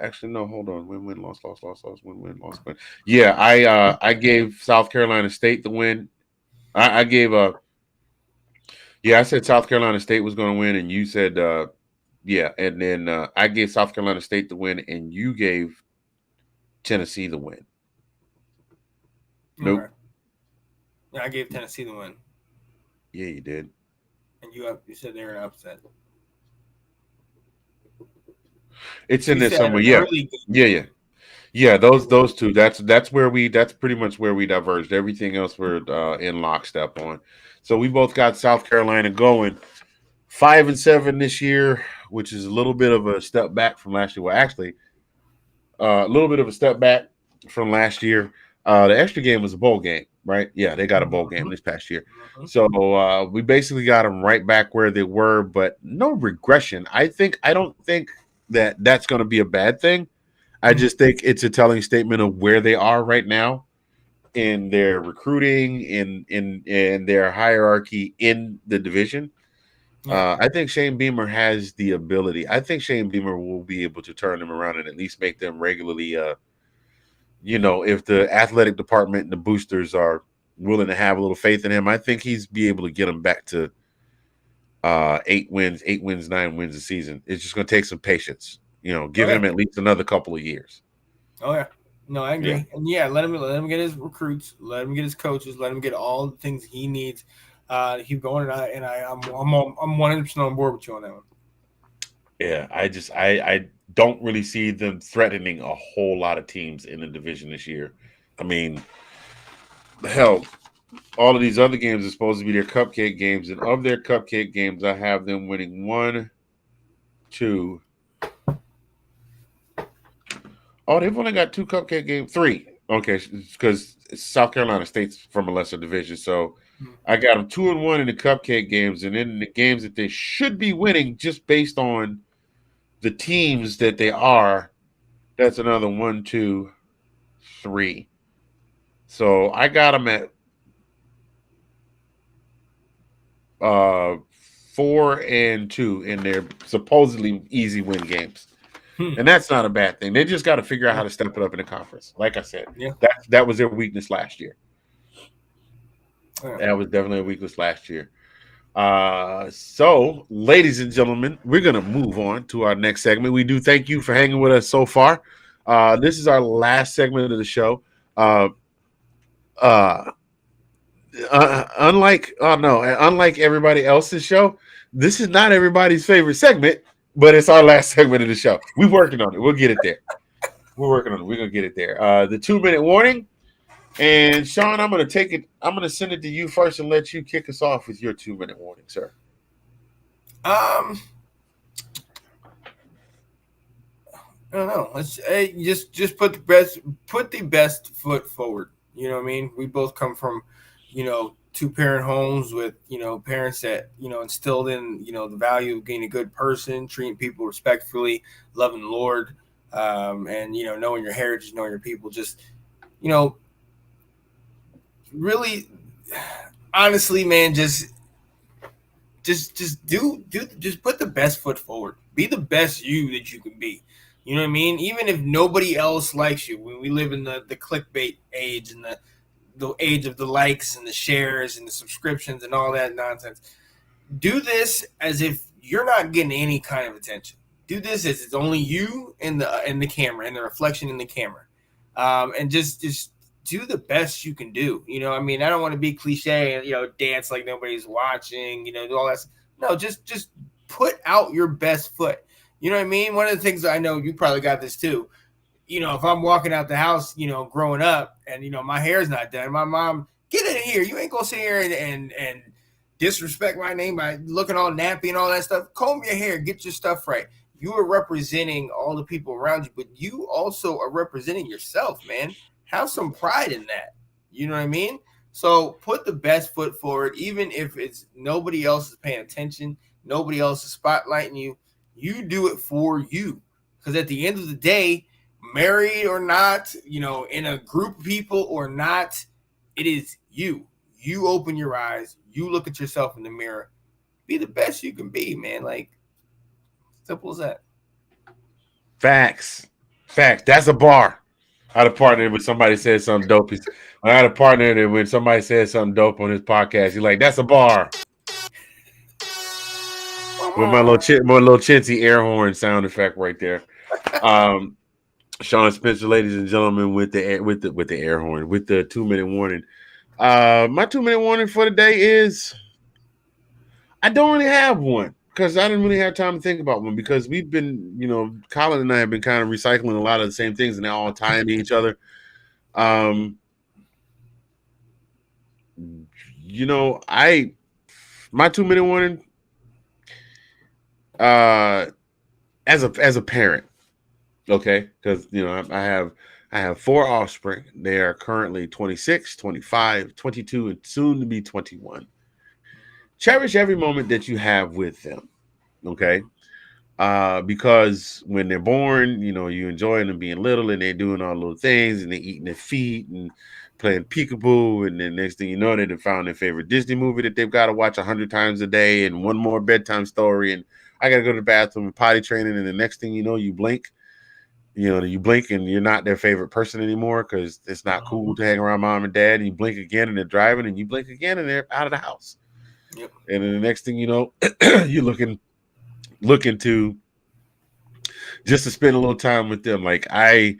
Actually, no. Hold on. Win, loss, win, loss, win. Yeah, I gave South Carolina State the win. I gave yeah, I said South Carolina State was going to win, and you said yeah, and then I gave South Carolina State the win, and you gave Tennessee the win. Nope. Okay. Yeah, I gave Tennessee the win, Yeah, you did. and you said they were an upset. It's in You there said somewhere. an Yeah, early game. yeah. Yeah, those two. That's pretty much where we diverged. Everything else we're in lockstep on. So we both got South Carolina going 5-7 this year, which is a little bit of a step back from last year. Well, actually, a little bit of a step back from last year. The extra game was a bowl game, right? Yeah, they got a bowl game this past year. So we basically got them right back where they were, but no regression. I don't think that that's going to be a bad thing. I just think it's a telling statement of where they are right now in their recruiting, in their hierarchy in the division. I think Shane Beamer has the ability. I think Shane Beamer will be able to turn them around and at least make them regularly. If the athletic department and the boosters are willing to have a little faith in him, I think he's be able to get them back to 8 wins, 9 wins a season. It's just going to take some patience. Give him at least another couple of years. Oh yeah, no, I agree. Yeah. And yeah, let him get his recruits, let him get his coaches, let him get all the things he needs to keep going. I'm 100% on board with you on that one. Yeah, I don't really see them threatening a whole lot of teams in the division this year. I mean, hell, all of these other games are supposed to be their cupcake games, and of their cupcake games, I have them winning 1, 2. Oh, they've only got 2 cupcake games. 3. Okay, because South Carolina State's from a lesser division. So I got them 2-1 in the cupcake games. And then the games that they should be winning just based on the teams that they are, that's another 1, 2, 3. So I got them at 4 and 2 in their supposedly easy win games. And that's not a bad thing. They just got to figure out how to step it up in the conference. Like I said, that was their weakness last year. That was definitely a weakness last year. So, ladies and gentlemen, we're going to move on to our next segment. We do thank you for hanging with us so far. This is our last segment of the show. Unlike everybody else's show, this is not everybody's favorite segment. But it's our last segment of the show. We're working on it. We'll get it there. We're working on it. We're going to get it there. The 2-minute warning. And, Sean, I'm going to take it. I'm going to send it to you first and let you kick us off with your 2-minute warning, sir. I don't know. Let's just put the best foot forward. You know what I mean? We both come from, 2-parent homes with, parents that, instilled in, the value of being a good person, treating people respectfully, loving the Lord, and, knowing your heritage, knowing your people. Just, really, honestly, man, just put the best foot forward. Be the best you that you can be. You know what I mean? Even if nobody else likes you, when we live in the clickbait age and the age of the likes and the shares and the subscriptions and all that nonsense. Do this as if you're not getting any kind of attention. Do this as it's only you and the camera and the reflection in the camera. And just do the best you can do. I don't want to be cliche and, dance like nobody's watching, do all that. No, just put out your best foot. You know what I mean? One of the things I know you probably got this too. If I'm walking out the house, growing up and, my hair's not done, my mom, get in here. You ain't going to sit here and disrespect my name by looking all nappy and all that stuff. Comb your hair, get your stuff right. You are representing all the people around you, but you also are representing yourself, man. Have some pride in that. You know what I mean? So put the best foot forward, even if it's nobody else is paying attention, nobody else is spotlighting you. You do it for you. Because at the end of the day, married or not, in a group of people or not, it is you. You open your eyes. You look at yourself in the mirror. Be the best you can be, man. Like, simple as that. Facts. Fact. That's a bar. I had a partner when somebody said something dope. I had a partner that when somebody said something dope on his podcast, he's like, "That's a bar." With my little chintzy air horn sound effect right there. Sean Spencer, ladies and gentlemen, with the air horn, with the 2-minute warning. My 2-minute warning for the day is I don't really have one because I didn't really have time to think about one because we've been, Colin and I have been kind of recycling a lot of the same things and they all tie into each other. My 2-minute warning, as a parent, okay, because I have 4 offspring. They are currently 26, 25, 22, and soon to be 21. Cherish every moment that you have with them, okay? Because when they're born, you enjoy them being little and they're doing all those things and they're eating their feet and playing peekaboo, and then next thing you know, they've found their favorite Disney movie that they've got to watch 100 times a day and one more bedtime story, and I got to go to the bathroom and potty training, and the next thing you know, you blink. You blink and you're not their favorite person anymore because it's not cool to hang around mom and dad, and you blink again and they're driving, and you blink again and they're out of the house. Yep. And then the next thing you know, you're looking to just to spend a little time with them. Like I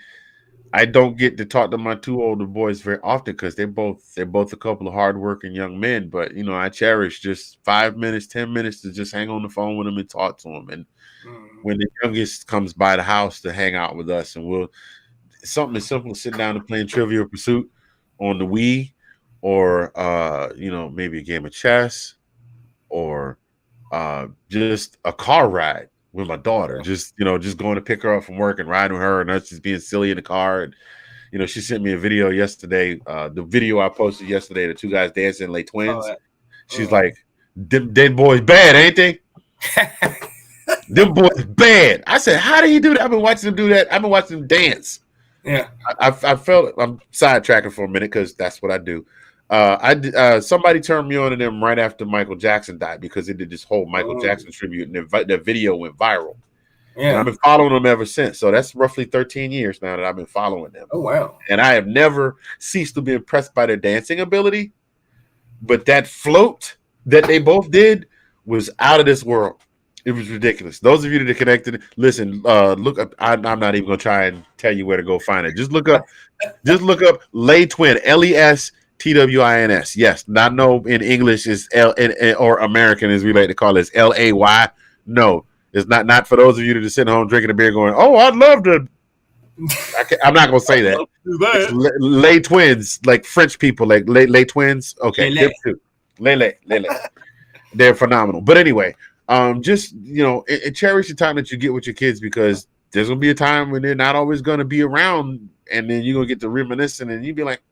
don't get to talk to my 2 older boys very often because they're both a couple of hardworking young men. But I cherish just 5 minutes, 10 minutes to just hang on the phone with them and talk to them. And when the youngest comes by the house to hang out with us, and we'll something as simple as sitting down and playing Trivial Pursuit on the Wii, or maybe a game of chess, or just a car ride with my daughter, just going to pick her up from work and riding with her and us just being silly in the car. And she sent me a video yesterday, the video I posted yesterday, the 2 guys dancing like twins. She's like, "Them boys bad, ain't they?" Them boys bad. I said, "How do you do that?" I've been watching them do that. I've been watching them dance. Yeah. I felt I'm sidetracking for a minute because that's what I do. Somebody turned me on to them right after Michael Jackson died because they did this whole Michael Jackson tribute, and the video went viral. Yeah. And I've been following them ever since. So that's roughly 13 years now that I've been following them. Oh, wow. And I have never ceased to be impressed by their dancing ability. But that float that they both did was out of this world. It was ridiculous. Those of you that are connected, listen, look up. I'm not even going to try and tell you where to go find it. Just look up Lay Twin, LESTWINS. Yes, not know in English is or American as we like to call it, is LAY. No, it's not for those of you that are sitting home drinking a beer going, "Oh, I'd love to." I'm not gonna say that. Lay Twins, like French people, like lay twins. Okay, lay. They're phenomenal. But anyway, just cherish the time that you get with your kids because there's gonna be a time when they're not always gonna be around, and then you're gonna get to reminiscing, and you'd be like,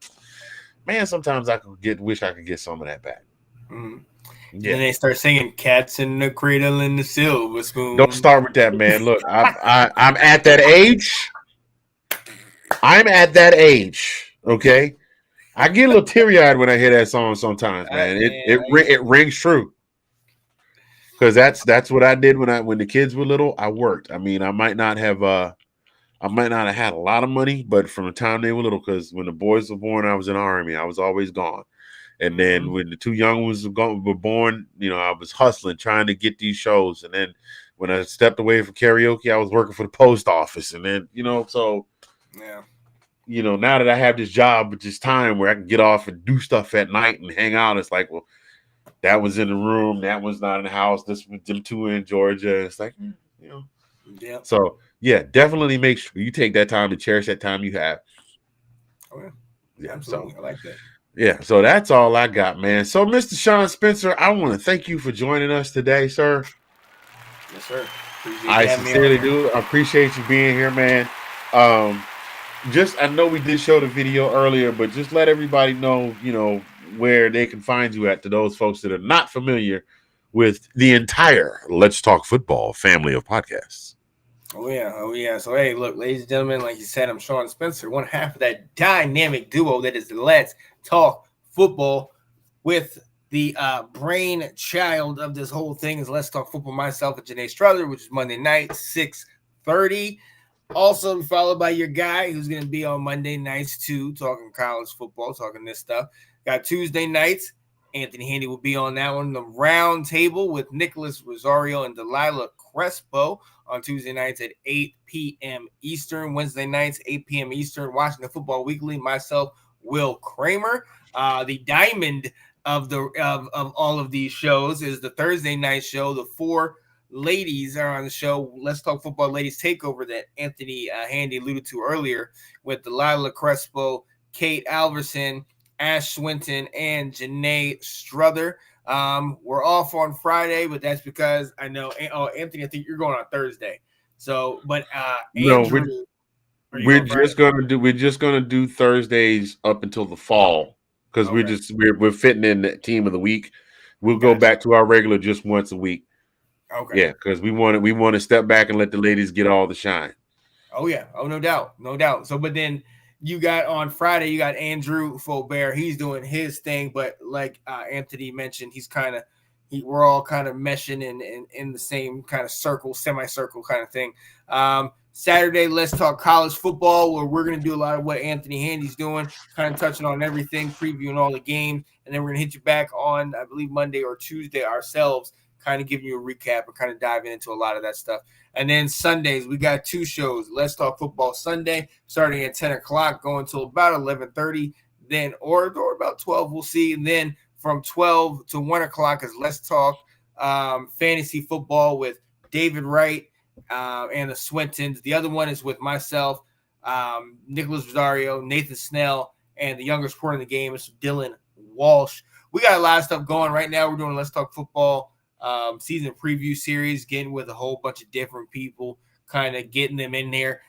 "Man, sometimes wish I could get some of that back." Mm-hmm. Yeah. And they start singing "Cats in the Cradle and the Silver Spoon." Don't start with that, man. Look, I'm at that age. Okay. I get a little teary-eyed when I hear that song sometimes, man. It rings true. Because that's what I did when the kids were little. I worked. I mean, I might not have had a lot of money, but from the time they were little, because when the boys were born, I was in the Army. I was always gone. And then when the 2 young ones were born, I was hustling, trying to get these shows. And then when I stepped away from karaoke, I was working for the post office. And then, so yeah. Now that I have this job with this time where I can get off and do stuff at night and hang out, it's like, well, that was in the room, that was not in the house. This was them 2 in Georgia. It's like, Yeah. So yeah, definitely make sure you take that time to cherish that time you have. Oh, yeah. Absolutely. So I like that. Yeah, so that's all I got, man. So, Mr. Sean Spencer, I want to thank you for joining us today, sir. Yes, sir. I sincerely do. I appreciate you being here, man. I know we did show the video earlier, but just let everybody know, where they can find you at, to those folks that are not familiar with the entire Let's Talk Football family of podcasts. Oh yeah. So hey, look, ladies and gentlemen, like you said, I'm Sean Spencer, one half of that dynamic duo that is the Let's Talk Football, with the brainchild of this whole thing is Let's Talk Football, myself and Janae Struther, which is Monday night, 6:30. Also followed by your guy who's going to be on Monday nights too, talking college football, talking this stuff. Got Tuesday nights. Anthony Handy will be on that one. The round table with Nicholas Rosario and Delilah Crespo on Tuesday nights at 8 p.m. Eastern. Wednesday nights, 8 p.m. Eastern. Washington Football Weekly. Myself, Will Kramer. The diamond of all of these shows is the Thursday night show. The 4 ladies are on the show. Let's Talk Football Ladies Takeover that Anthony Handy alluded to earlier with Delilah Crespo, Kate Alverson, Ash Swinton, and Janae Struther. We're off on Friday, but that's because I know. Oh, Anthony, I think you're going on Thursday. So, but Andrew, we're just gonna do Thursdays up until the fall because we're fitting in the team of the week. We'll go back to our regular just once a week. Okay. Yeah, because we want to step back and let the ladies get all the shine. Oh yeah. Oh, no doubt. So, but then you got on Friday, you got Andrew Faubert. He's doing his thing, but like Anthony mentioned, we're all kind of meshing in the same kind of circle, semicircle kind of thing. Saturday, let's talk college football, where we're going to do a lot of what Anthony Handy's doing, kind of touching on everything, previewing all the games, and then we're going to hit you back on, I believe, Monday or Tuesday ourselves, kind of giving you a recap and kind of diving into a lot of that stuff. And then Sundays, we got 2 shows. Let's Talk Football Sunday, starting at 10 o'clock, going until about 11:30, then or about 12, we'll see. And then from 12 to 1 o'clock is Let's Talk Fantasy Football with David Wright and the Swintons. The other one is with myself, Nicholas Rosario, Nathan Snell, and the youngest reporter in the game is Dylan Walsh. We got a lot of stuff going right now. We're doing Let's Talk Football season preview series, getting with a whole bunch of different people, kind of getting them in there.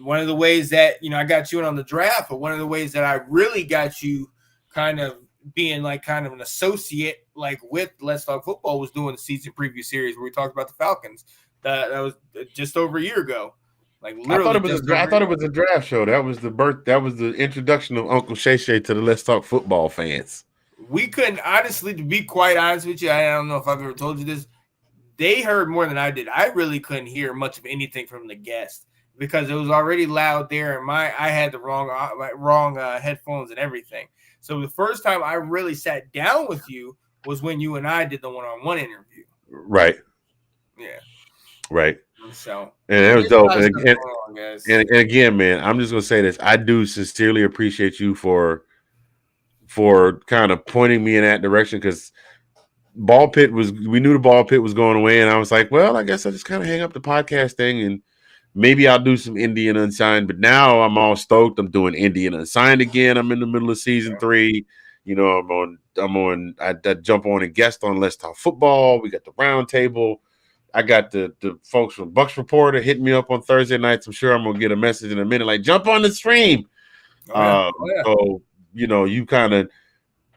One of the ways that, I got you in on the draft, but one of the ways that I really got you kind of being like kind of an associate like with Let's Talk Football was doing the season preview series where we talked about the Falcons. That was just over a year ago. Like literally, I thought it was a draft show. That was the introduction of Uncle Shay Shay to the Let's Talk Football fans. We couldn't, honestly, to be quite honest with you, I don't know if I've ever told you this. They heard more than I did. I really couldn't hear much of anything from the guest because it was already loud there, and I had the wrong headphones and everything. So the first time I really sat down with you was when you and I did the one-on-one interview. Right. Yeah. Right. So, and it was dope. And again, man, I'm just gonna say this: I do sincerely appreciate you for kind of pointing me in that direction, because we knew the ball pit was going away, and I was like, well, I guess I just kind of hang up the podcast thing and maybe I'll do some Indian Unsigned. But now I'm all stoked. I'm doing Indian Unsigned again. I'm in the middle of season 3. I jump on and guest on Let's Talk Football. We got the round table. I got the folks from Bucks Reporter hitting me up on Thursday nights. I'm sure I'm gonna get a message in a minute, like, jump on the stream. So you kind of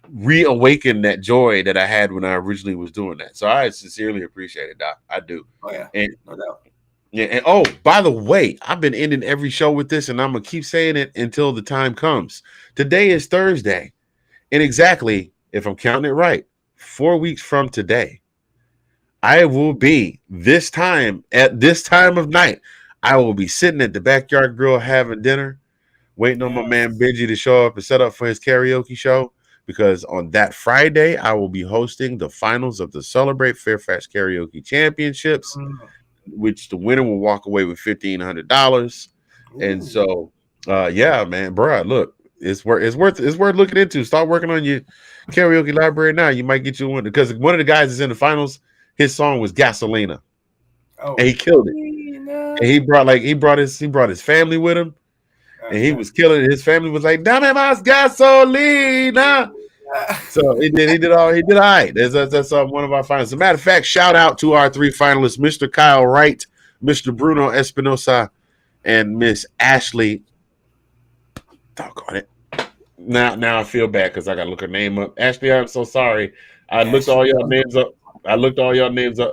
reawaken that joy that I had when I originally was doing that. So I sincerely appreciate it, Doc. I do. Oh yeah, and no doubt. Yeah, and by the way, I've been ending every show with this, and I'm gonna keep saying it until the time comes. Today is Thursday, and exactly, if I'm counting it right, 4 weeks from today, I will be at this time of night. I will be sitting at the Backyard Grill having dinner, waiting on my man Benji to show up and set up for his karaoke show, because on that Friday, I will be hosting the finals of the Celebrate Fairfax Karaoke Championships, which the winner will walk away with $1,500. And so, yeah, man, bro, look, it's worth looking into. Start working on your karaoke library now. You might get you one, because one of the guys is in the finals. His song was Gasolina, and he killed it. And he brought his family with him. And he was killing it. His family was like, "Dame más gasolina." So he did all right. That's one of our finalists. As a matter of fact, shout out to our 3 finalists: Mr. Kyle Wright, Mr. Bruno Espinosa, and Miss Ashley. Doggone it. Now I feel bad because I gotta look her name up. Ashley, I'm so sorry. I looked all your names up.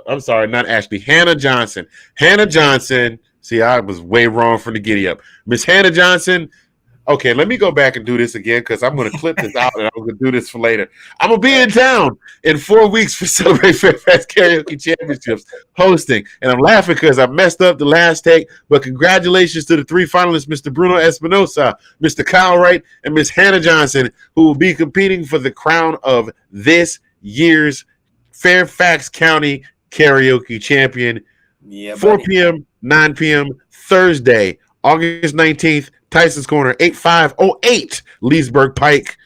I'm sorry, not Ashley. Hannah Johnson. See, I was way wrong from the giddy up. Miss Hannah Johnson, Okay, let me go back and do this again because I'm going to clip this out and I'm going to do this for later. I'm going to be in town in 4 weeks for Celebrate Fairfax Karaoke Championships hosting. And I'm laughing because I messed up the last take. But congratulations to the 3 finalists, Mr. Bruno Espinosa, Mr. Kyle Wright, and Miss Hannah Johnson, who will be competing for the crown of this year's Fairfax County Karaoke Champion. Yeah, 4 p.m., 9 p.m., Thursday, August 19th, Tyson's Corner, 8508 Leesburg Pike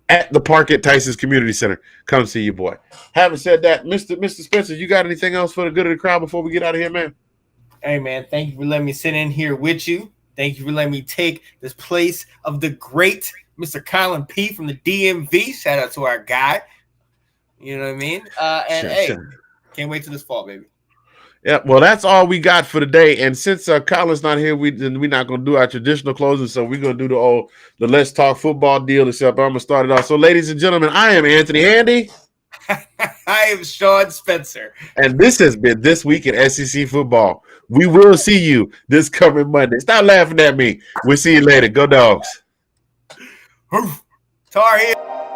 at the park at Tyson's Community Center. Come see you, boy. Having said that, Mr. Spencer, you got anything else for the good of the crowd before we get out of here, man? Hey, man, thank you for letting me sit in here with you. Thank you for letting me take this place of the great Mr. Colin P. from the DMV. Shout out to our guy. You know what I mean? Can't wait till this fall, baby. Yeah, well, that's all we got for today. And since Colin's not here, we're not going to do our traditional closing. So we're going to do the Let's Talk Football deal. Except I'm going to start it off. So, ladies and gentlemen, I am Anthony Handy. I am Sean Spencer. And this has been This Week in SEC Football. We will see you this coming Monday. Stop laughing at me. We'll see you later. Go Dogs. Tar Heel.